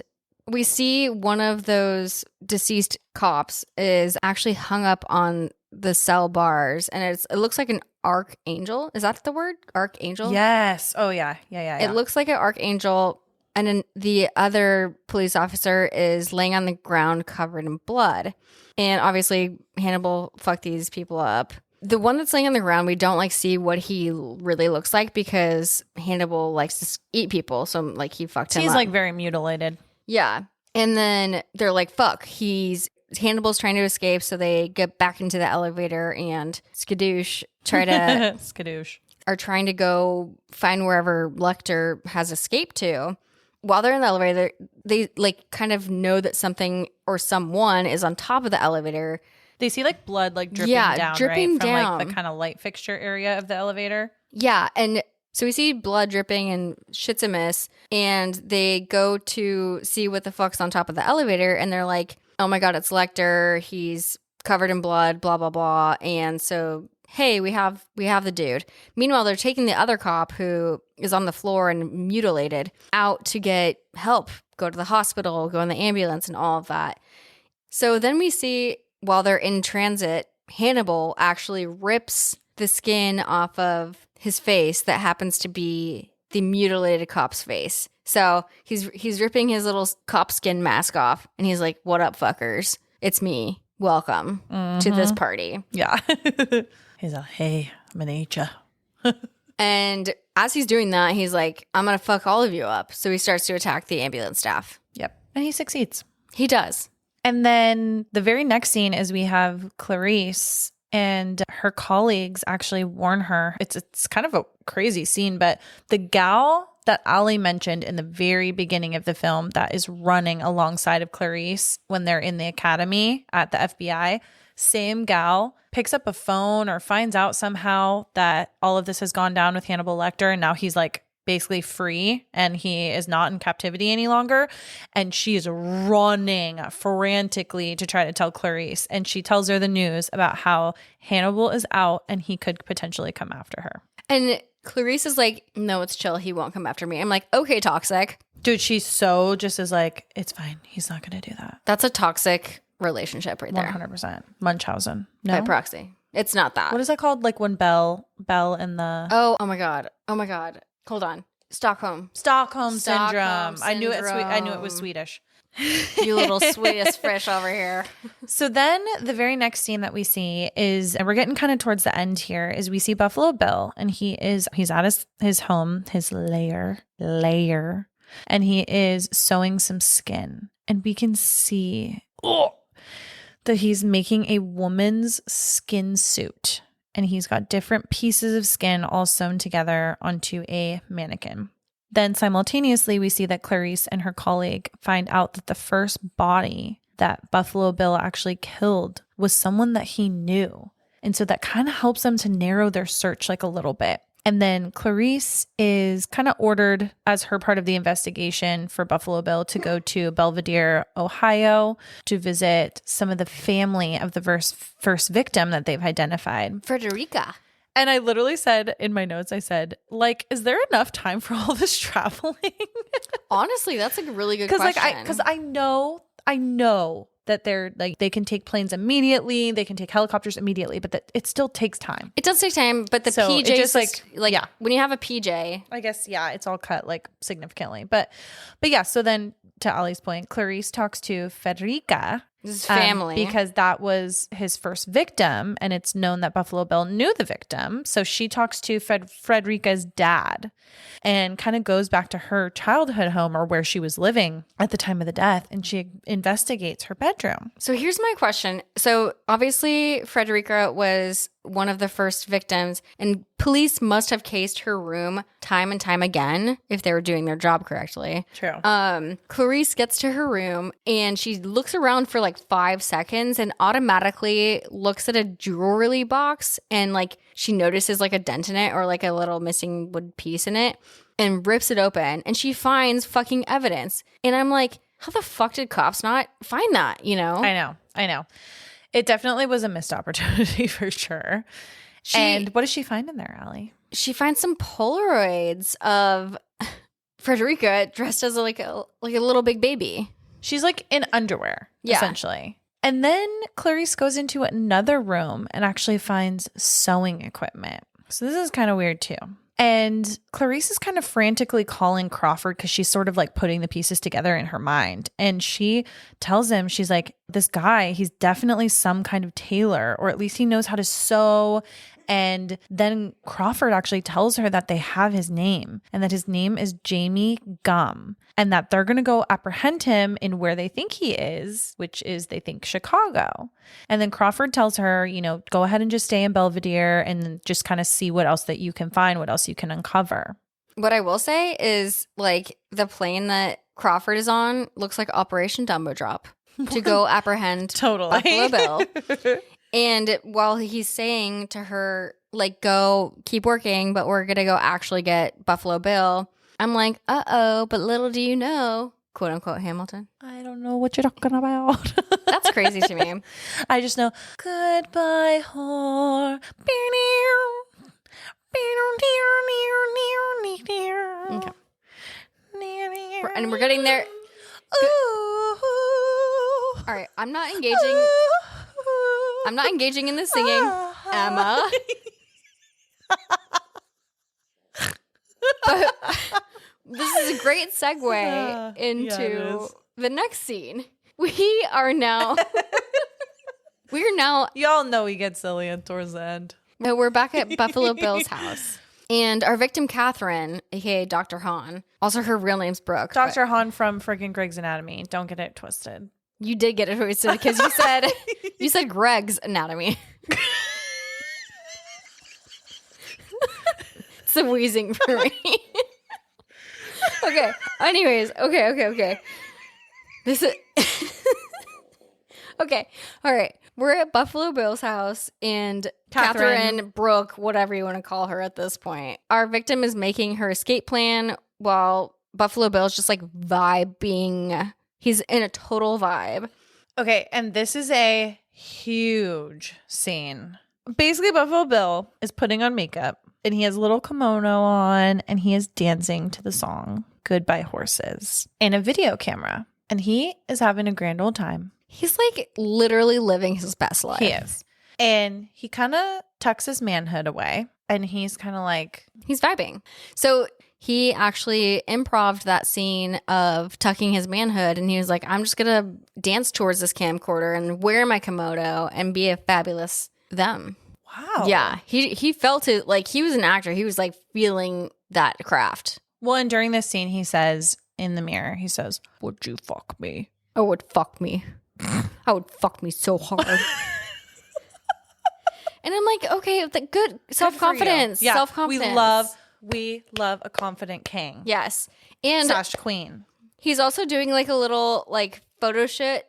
we see one of those deceased cops is actually hung up on the cell bars, and it looks like an archangel. Is that the word? Archangel? Yes. Oh, yeah. Yeah. It looks like an archangel, and then the other police officer is laying on the ground covered in blood. And obviously, Hannibal fucked these people up. The one that's laying on the ground, we don't like see what he really looks like because Hannibal likes to eat people. So like he fucked him up. He's like very mutilated. Yeah. And then they're like, fuck, Hannibal's trying to escape. So they get back into the elevator and skadoosh are trying to go find wherever Lecter has escaped to. While they're in the elevator, they like kind of know that something or someone is on top of the elevator. They see like blood like dripping down, dripping right? down. From like the kind of light fixture area of the elevator. Yeah. And so we see blood dripping and shit's a miss. And they go to see what the fuck's on top of the elevator. And they're like, oh my God, it's Lecter. He's covered in blood, blah, blah, blah. And so, hey, we have the dude. Meanwhile, they're taking the other cop who is on the floor and mutilated out to get help, go to the hospital, go in the ambulance and all of that. So then we see while they're in transit, Hannibal actually rips the skin off of his face that happens to be the mutilated cop's face. So he's ripping his little cop skin mask off, and he's like, what up, fuckers? It's me. Welcome to this party. Yeah. He's like, hey, I'm gonna eat ya. And as he's doing that, he's like, I'm gonna fuck all of you up. So he starts to attack the ambulance staff. Yep. And he succeeds. He does. And then the very next scene is we have Clarice and her colleagues actually warn her. It's kind of a crazy scene, but the gal that Ali mentioned in the very beginning of the film that is running alongside of Clarice when they're in the academy at the FBI, same gal picks up a phone or finds out somehow that all of this has gone down with Hannibal Lecter, and now he's like basically free and he is not in captivity any longer. And she is running frantically to try to tell Clarice. And she tells her the news about how Hannibal is out and he could potentially come after her. And Clarice is like, no, it's chill. He won't come after me. I'm like, okay, toxic. Dude, she's so just is like, it's fine. He's not going to do that. That's a toxic relationship right there. 100%. Munchausen. No? By proxy. It's not that. What is that called? Like when Belle and the... Oh my God. Hold on. Stockholm syndrome. I knew it was Swedish. You little Swedish fish over here. So then the very next scene that we see is, and we're getting kind of towards the end here, is we see Buffalo Bill, and he's at his home, his lair, and he is sewing some skin, and we can see that he's making a woman's skin suit. And he's got different pieces of skin all sewn together onto a mannequin. Then simultaneously, we see that Clarice and her colleague find out that the first body that Buffalo Bill actually killed was someone that he knew. And so that kind of helps them to narrow their search like a little bit. And then Clarice is kind of ordered as her part of the investigation for Buffalo Bill to go to Belvedere, Ohio, to visit some of the family of the first victim that they've identified. Frederica. And I literally said in my notes, I said, like, is there enough time for all this traveling? Honestly, that's a really good question. Because I know that they're like, they can take planes immediately, they can take helicopters immediately, but that it still takes time. It does take time, but the PJ just like yeah. When you have a PJ, I guess it's all cut like significantly. But yeah, so then to Ali's point, Clarice talks to Frederica. His family. Because that was his first victim, and it's known that Buffalo Bill knew the victim. So she talks to Frederica's dad and kind of goes back to her childhood home or where she was living at the time of the death, and she investigates her bedroom. So here's my question. So obviously Frederica was one of the first victims, and police must have cased her room time and time again if they were doing their job correctly. True. Clarice gets to her room and she looks around for like 5 seconds and automatically looks at a jewelry box, and like she notices like a dent in it or like a little missing wood piece in it, and rips it open, and she finds fucking evidence. And I'm like, how the fuck did cops not find that, you know? I know. It definitely was a missed opportunity for sure. And what does she find in there, Ali? She finds some Polaroids of Frederica dressed as like a little big baby. She's like in underwear, Yeah. essentially. And then Clarice goes into another room and actually finds sewing equipment. So this is kind of weird too. And Clarice is kind of frantically calling Crawford because she's sort of like putting the pieces together in her mind. And she tells him, she's like, this guy, he's definitely some kind of tailor, or at least he knows how to sew. And then Crawford actually tells her that they have his name and that his name is Jamie Gum, and that they're going to go apprehend him in where they think he is, which is they think Chicago. And then Crawford tells her, you know, go ahead and just stay in Belvedere and just kind of see what else that you can find, what else you can uncover. What I will say is, like, the plane that Crawford is on looks like Operation Dumbo Drop to go apprehend Totally. Buffalo Bill. And while he's saying to her, like, go keep working, but we're going to go actually get Buffalo Bill, I'm like, uh-oh, but little do you know, quote unquote, Hamilton. I don't know what you're talking about. That's crazy to me. I just know, goodbye, whore. Okay. And we're getting there. All right, I'm not engaging in the singing, Emma. But this is a great segue into the next scene. We are now Y'all know he gets silly towards the end. we're back at Buffalo Bill's house. And our victim, Catherine, aka Dr. Hahn, also her real name's Brooke. Dr. Hahn from friggin' Greg's Anatomy. Don't get it twisted. You did get it twisted because you said Greg's Anatomy. It's a wheezing for me. Okay. Anyways, okay. This is okay. All right. We're at Buffalo Bill's house, and Catherine, Brooke, whatever you want to call her at this point. Our victim is making her escape plan while Buffalo Bill's just like vibing. He's in a total vibe. Okay, and this is a huge scene. Basically, Buffalo Bill is putting on makeup, and he has a little kimono on, and he is dancing to the song Goodbye Horses in a video camera. And he is having a grand old time. He's like literally living his best life. He is. And he kind of tucks his manhood away, and he's kind of like... He's vibing. So he actually improv'd that scene of tucking his manhood, and he was like, I'm just going to dance towards this camcorder and wear my kimono and be a fabulous them. Wow. Yeah. He felt it like he was an actor. He was like feeling that craft. Well, and during this scene, he says in the mirror, he says, would you fuck me? Oh, would fuck me. I would fuck me so hard. And I'm like, okay, good self-confidence. Yeah, self-confidence. We love a confident king. Yes. And / queen. He's also doing like a little like photo shoot.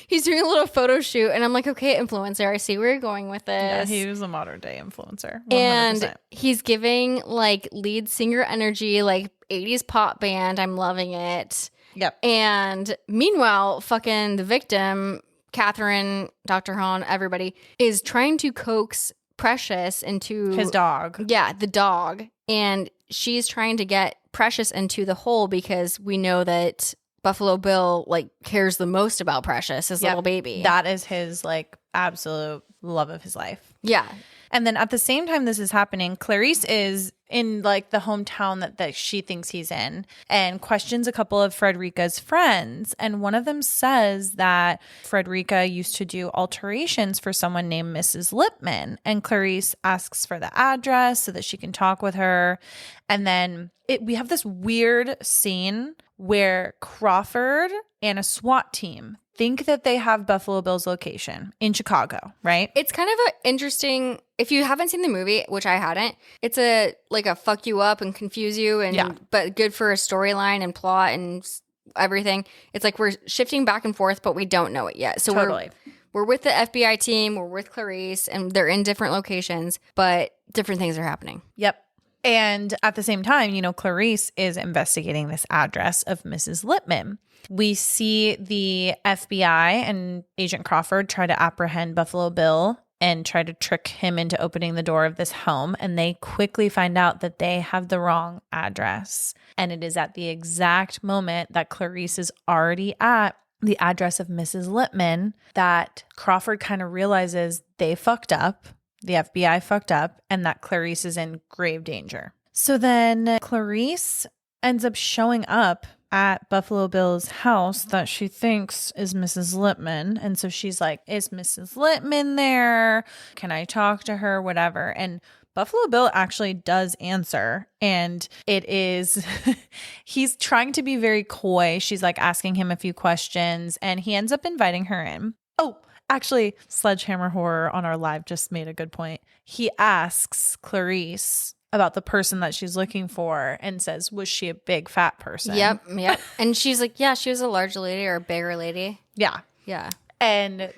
He's doing a little photo shoot, and I'm like, okay, influencer, I see where you're going with this. Yeah, he was a modern day influencer. 100%. And he's giving like lead singer energy, like 80s pop band. I'm loving it. Yep. And meanwhile, fucking the victim, Catherine, Dr. Hahn, everybody, is trying to coax Precious into his dog. Yeah, the dog. And she's trying to get Precious into the hole because we know that Buffalo Bill like cares the most about Precious, his little baby. That is his like absolute love of his life. Yeah. And then at the same time this is happening, Clarice is in like the hometown that she thinks he's in and questions a couple of Frederica's friends. And one of them says that Frederica used to do alterations for someone named Mrs. Lipman. And Clarice asks for the address so that she can talk with her. And then we have this weird scene where Crawford and a SWAT team think that they have Buffalo Bill's location in Chicago, right? It's kind of an interesting, if you haven't seen the movie, which I hadn't, it's a fuck you up and confuse you, and but good for a storyline and plot and everything. It's like we're shifting back and forth, but we don't know it yet. So totally. We're with the FBI team, we're with Clarice, and they're in different locations, but different things are happening. Yep. And at the same time, you know, Clarice is investigating this address of Mrs. Lipman. We see the FBI and Agent Crawford try to apprehend Buffalo Bill and try to trick him into opening the door of this home. And they quickly find out that they have the wrong address. And it is at the exact moment that Clarice is already at the address of Mrs. Lippman that Crawford kind of realizes they fucked up, the FBI fucked up, and that Clarice is in grave danger. So then Clarice ends up showing up at Buffalo Bill's house that she thinks is Mrs. Lippman. And so she's like, is Mrs. Lippman there? Can I talk to her? Whatever. And Buffalo Bill actually does answer. And it is, he's trying to be very coy. She's like asking him a few questions and he ends up inviting her in. Oh, actually, Sledgehammer Horror on our live just made a good point. He asks Clarice about the person that she's looking for and says, was she a big fat person? Yep. And she's like, yeah, she was a large lady or a bigger lady. Yeah. Yeah. And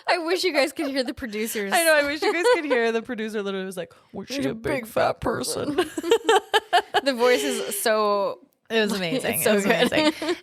I wish you guys could hear the producers. I know, I wish you guys could hear the producer literally was like, was she a big fat person? The voice is so... It was amazing. It's so good. Amazing.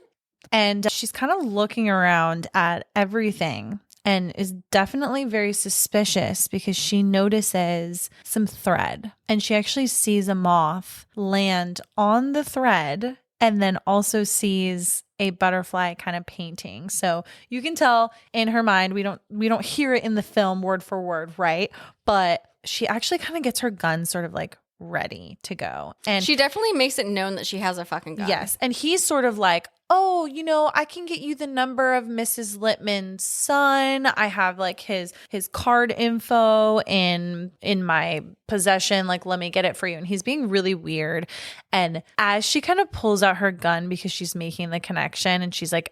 And she's kind of looking around at everything and is definitely very suspicious because she notices some thread. And she actually sees a moth land on the thread and then also sees a butterfly kind of painting. So you can tell in her mind, we don't hear it in the film word for word, right? But she actually kind of gets her gun sort of like ready to go. And she definitely makes it known that she has a fucking gun. yes. And he's sort of like, oh, I can get you the number of Mrs. Lippman's son. I have like his card info in my possession. Like, let me get it for you. And he's being really weird. And as she kind of pulls out her gun because she's making the connection and she's like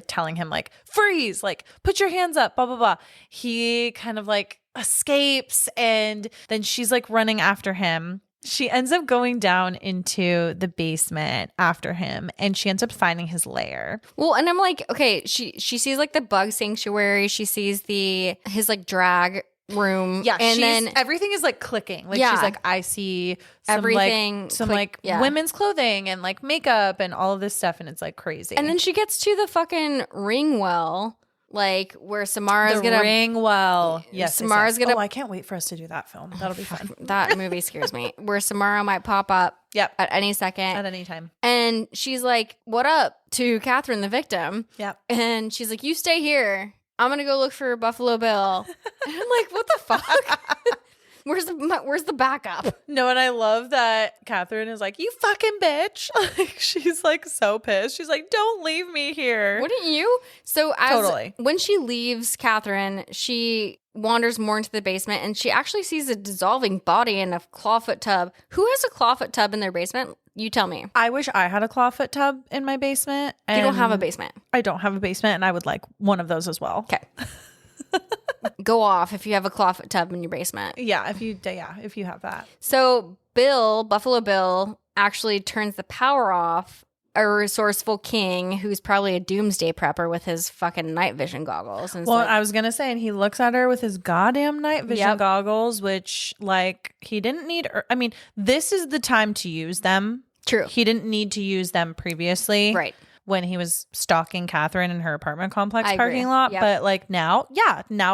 telling him like, freeze, like put your hands up, blah, blah, blah. He kind of like escapes and then she's like running after him. She ends up going down into the basement after him and she ends up finding his lair. Well, and I'm like, okay, she sees like the bug sanctuary. She sees his like drag room. Yeah. And then everything is like clicking. Like yeah. She's like, I see some everything, women's clothing and like makeup and all of this stuff. And it's like crazy. And then she gets to the fucking ring well. Like where Samara's the gonna ring well. Yes. Samara's gonna. Oh, I can't wait for us to do that film. That'll be fun. That movie scares me. Where Samara might pop up. Yep. At any second. At any time. And she's like, "What up?" to Catherine, the victim. Yep. And she's like, "You stay here. I'm gonna go look for Buffalo Bill." And I'm like, "What the fuck?" Where's the backup? No, and I love that Catherine is like, you fucking bitch. Like, she's like so pissed. She's like, don't leave me here. Wouldn't you? So when she leaves Catherine, she wanders more into the basement and she actually sees a dissolving body in a clawfoot tub. Who has a clawfoot tub in their basement? You tell me. I wish I had a clawfoot tub in my basement. You don't have a basement. I don't have a basement and I would like one of those as well. Okay. Go off if you have a clawfoot tub in your basement. Yeah, if you have that. So Buffalo Bill, actually turns the power off. A resourceful king who's probably a doomsday prepper with his fucking night vision goggles. And I was going to say, and he looks at her with his goddamn night vision goggles, which like he didn't need. I mean, this is the time to use them. True. He didn't need to use them previously. Right. When he was stalking Catherine in her apartment complex I parking agree. lot. Yep. But like now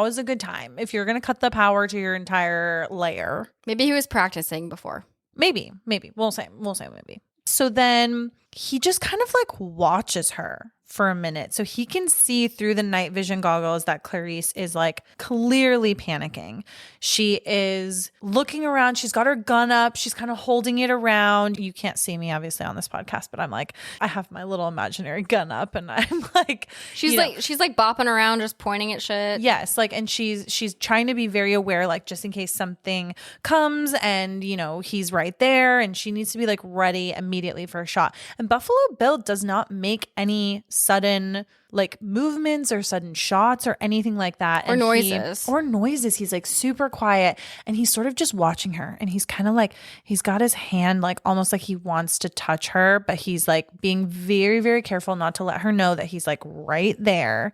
is a good time. If you're going to cut the power to your entire layer. Maybe he was practicing before. Maybe. We'll say maybe. So then he just kind of like watches her for a minute. So he can see through the night vision goggles that Clarice is like clearly panicking. She is looking around. She's got her gun up. She's kind of holding it around. You can't see me obviously on this podcast, but I'm like, I have my little imaginary gun up and I'm like, she's like bopping around, just pointing at shit. Yes. Like, and she's trying to be very aware, like just in case something comes and, he's right there and she needs to be like ready immediately for a shot. And Buffalo Bill does not make any sudden like movements or sudden shots or anything like that. Or noises. He's like super quiet and he's sort of just watching her and he's kind of like, he's got his hand like almost like he wants to touch her, but he's like being very, very careful not to let her know that he's like right there.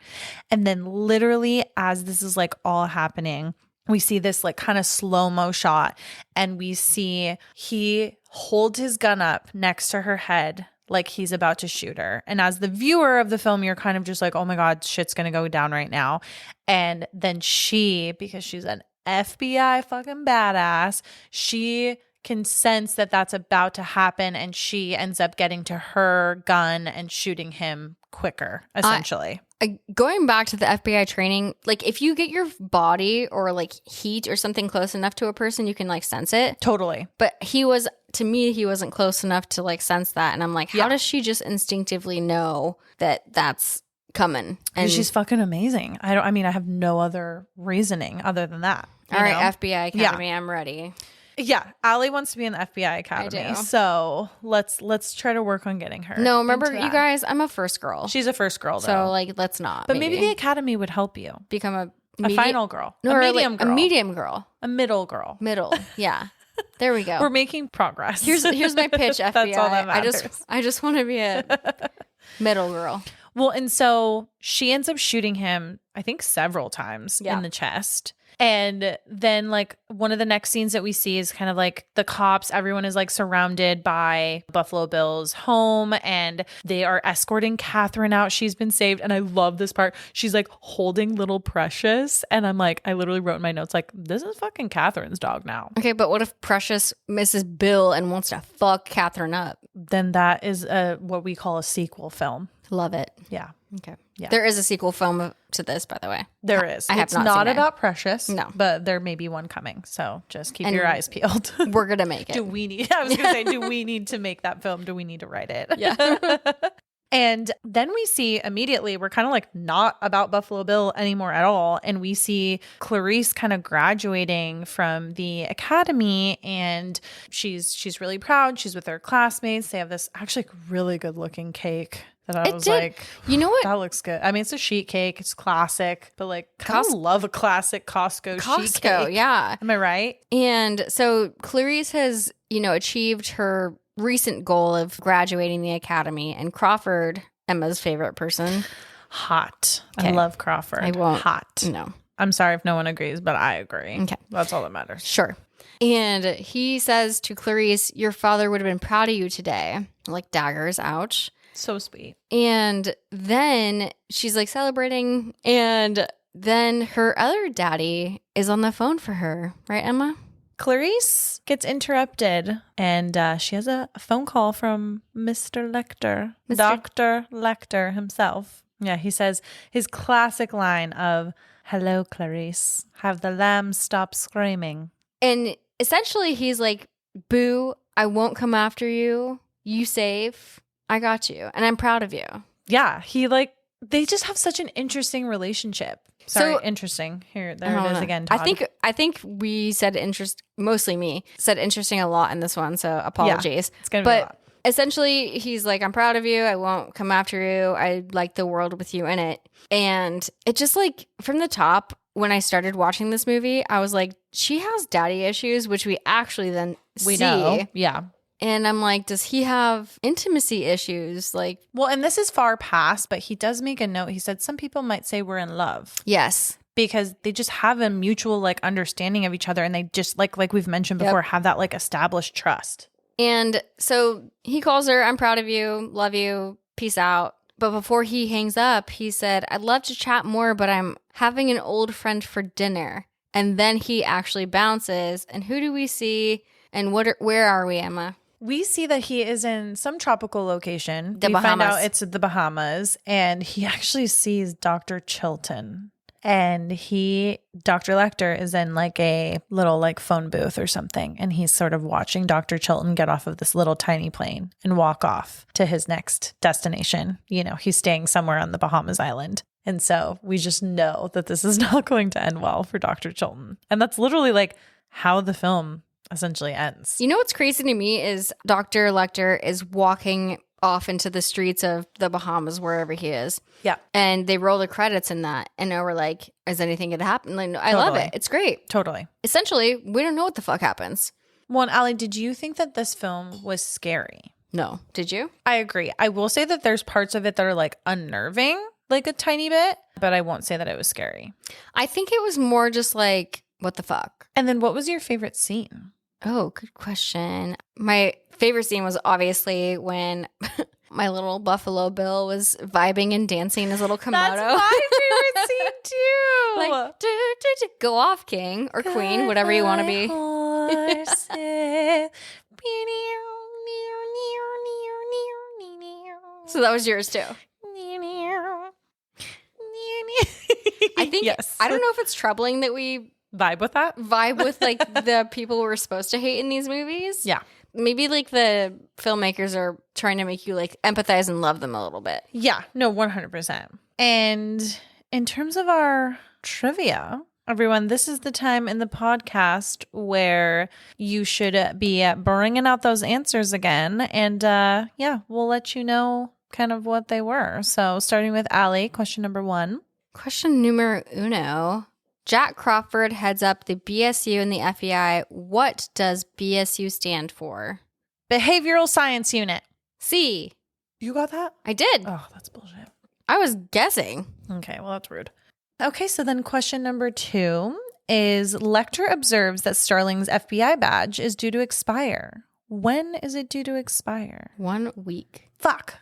And then literally as this is like all happening, we see this like kind of slow-mo shot and we see he holds his gun up next to her head like he's about to shoot her. And as the viewer of the film, you're kind of just like, oh my God, shit's going to go down right now. And then because she's an FBI fucking badass, she can sense that that's about to happen, and she ends up getting to her gun and shooting him quicker, essentially. Going back to the FBI training, like if you get your body or like heat or something close enough to a person, you can like sense it. Totally. But to me, he wasn't close enough to like sense that. And I'm like, how does she just instinctively know that that's coming? And she's fucking amazing. I have no other reasoning other than that. All right, FBI Academy, I'm ready. Yeah, Allie wants to be in the FBI Academy. I do. So let's try to work on getting her. No, remember, you guys, I'm a first girl. She's a first girl, though. So like, let's not. But maybe the Academy would help you become a final girl, no, a medium girl, a medium girl, a middle girl, Yeah, there we go. We're making progress. Here's my pitch, FBI. That's all that matters. I just want to be a middle girl. Well, and so she ends up shooting him, I think, several times in the chest. And then like one of the next scenes that we see is kind of like the cops, everyone is like surrounded by Buffalo Bill's home, and they are escorting Catherine out. She's been saved. And I love this part. She's like holding little Precious. And I'm like, I literally wrote in my notes, like, this is fucking Catherine's dog now. Okay, but what if Precious misses Bill and wants to fuck Catherine up? Then that is what we call a sequel film. Love it. Yeah. Okay. Yeah. There is a sequel film to this, by the way. There is. I have it's not not seen about Precious. No. But there may be one coming. So just keep your eyes peeled. We're going to make it. I was going to say, do we need to make that film? Do we need to write it? Yeah. And then we see immediately, we're kind of like not about Buffalo Bill anymore at all. And we see Clarice kind of graduating from the academy, and she's really proud. She's with her classmates. They have this actually really good looking cake that I was like, you know what? That looks good. I mean, it's a sheet cake. It's classic, but like kind of love a classic Costco sheet cake. Yeah. Am I right? And so Clarice has, achieved her recent goal of graduating the academy, and Crawford, Emma's favorite person. Hot. Okay. I love Crawford. I won't. Hot. No. I'm sorry if no one agrees, but I agree. Okay. That's all that matters. Sure. And he says to Clarice, your father would have been proud of you today. Like daggers, ouch. So sweet. And then she's like celebrating, and then her other daddy is on the phone for her. Right, Emma? Clarice gets interrupted, and she has a phone call from Mr. Lecter, Dr. Lecter himself. Yeah, he says his classic line of, hello, Clarice, have the lambs stopped screaming? And essentially he's like, boo, I won't come after you. You safe. I got you. And I'm proud of you. Yeah. They just have such an interesting relationship. Interesting. There it is again, Todd. I think we said mostly me, said interesting a lot in this one, so apologies. Yeah, it's going to be a lot. Essentially, he's like, I'm proud of you. I won't come after you. I like the world with you in it. And it just like, from the top, when I started watching this movie, I was like, she has daddy issues, which we actually then see. Know. Yeah. And I'm like, does he have intimacy issues? Like, well, and this is far past, but he does make a note. He said some people might say we're in love. Yes. Because they just have a mutual like understanding of each other, and they just like we've mentioned before, have that like established trust. And so he calls her, I'm proud of you, love you, peace out. But before he hangs up, he said, I'd love to chat more, but I'm having an old friend for dinner. And then he actually bounces. And who do we see? And where are we, Emma? We see that he is in some tropical location. We find out it's the Bahamas, and he actually sees Dr. Chilton. And Dr. Lecter is in like a little like phone booth or something. And he's sort of watching Dr. Chilton get off of this little tiny plane and walk off to his next destination. He's staying somewhere on the Bahamas island. And so we just know that this is not going to end well for Dr. Chilton. And that's literally like how the film essentially ends. You know what's crazy to me is Dr. Lecter is walking off into the streets of the Bahamas, wherever he is. Yeah. And they roll the credits in that. And now we're like, is anything going to happen? Like, I love it. It's great. Totally. Essentially, we don't know what the fuck happens. Well, and Allie, did you think that this film was scary? No. Did you? I agree. I will say that there's parts of it that are like unnerving, like a tiny bit, but I won't say that it was scary. I think it was more just like, what the fuck? And then what was your favorite scene? Oh, good question. My favorite scene was obviously when My little Buffalo Bill was vibing and dancing his little Komodo. That's my favorite scene too. Like, go off, king or queen, whatever you want to be. So that was yours too. I think, yes. I don't know if it's troubling that we Vibe with that? vibe with like the people we're supposed to hate in these movies. Yeah. Maybe like the filmmakers are trying to make you like empathize and love them a little bit. Yeah, no, 100%. And in terms of our trivia, everyone, this is the time in the podcast where you should be bringing out those answers again. And yeah, we'll let you know kind of what they were. So starting with Allie, question number 1. Question numero uno. Jack Crawford heads up the BSU and the FEI. What does BSU stand for? Behavioral Science Unit. C. You got that? I did. Oh, that's bullshit. I was guessing. Okay, well, that's rude. Okay, so then question number 2 is Lecter observes that Starling's FBI badge is due to expire. When is it due to expire? 1 week. Fuck.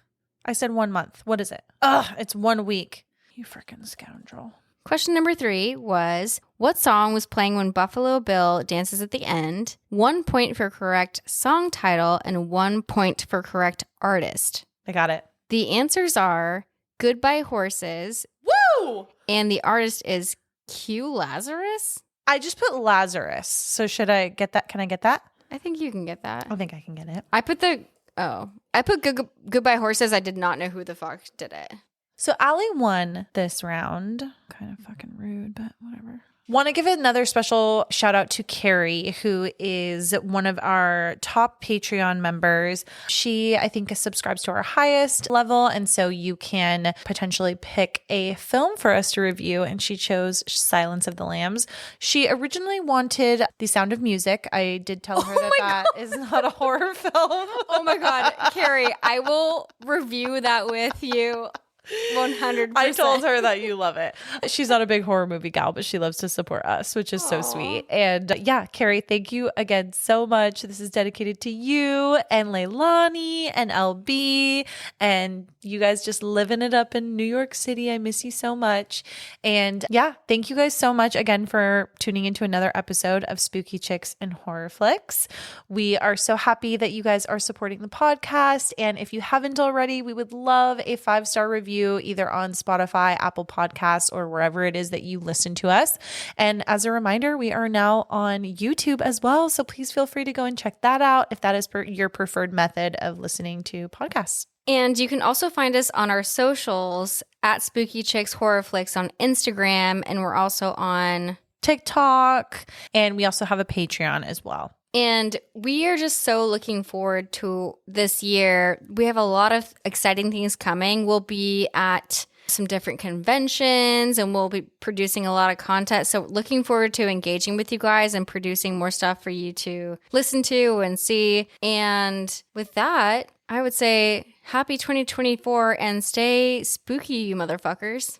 I said 1 month. What is it? Ugh, it's 1 week. You freaking scoundrel. Question number 3 was, what song was playing when Buffalo Bill dances at the end? 1 point for correct song title and 1 point for correct artist. I got it. The answers are Goodbye Horses. Woo! And the artist is Q Lazarus. I just put Lazarus. So should I get that? Can I get that? I think you can get that. I think I can get it. I put Goodbye Horses. I did not know who the fuck did it. So Allie won this round. Kind of fucking rude, but whatever. Want to give another special shout out to Carrie, who is one of our top Patreon members. She, I think, subscribes to our highest level. And so you can potentially pick a film for us to review. And she chose Silence of the Lambs. She originally wanted The Sound of Music. I did tell her that is not a horror film. Oh my God. Carrie, I will review that with you. 100%. I told her that you love it. She's not a big horror movie gal, but she loves to support us, which is so sweet. And yeah, Carrie, thank you again so much. This is dedicated to you and Leilani and LB and you guys just living it up in New York City. I miss you so much. And yeah, thank you guys so much again for tuning into another episode of Spooky Chicks and Horror Flicks. We are so happy that you guys are supporting the podcast. And if you haven't already, we would love a 5-star review either on Spotify, Apple Podcasts, or wherever it is that you listen to us. And as a reminder, we are now on YouTube as well. So please feel free to go and check that out if that is your preferred method of listening to podcasts. And you can also find us on our socials at Spooky Chicks Horror Flicks on Instagram. And we're also on TikTok. And we also have a Patreon as well. And we are just so looking forward to this year. We have a lot of exciting things coming. We'll be at some different conventions and we'll be producing a lot of content. So looking forward to engaging with you guys and producing more stuff for you to listen to and see. And with that, I would say happy 2024 and stay spooky, you motherfuckers.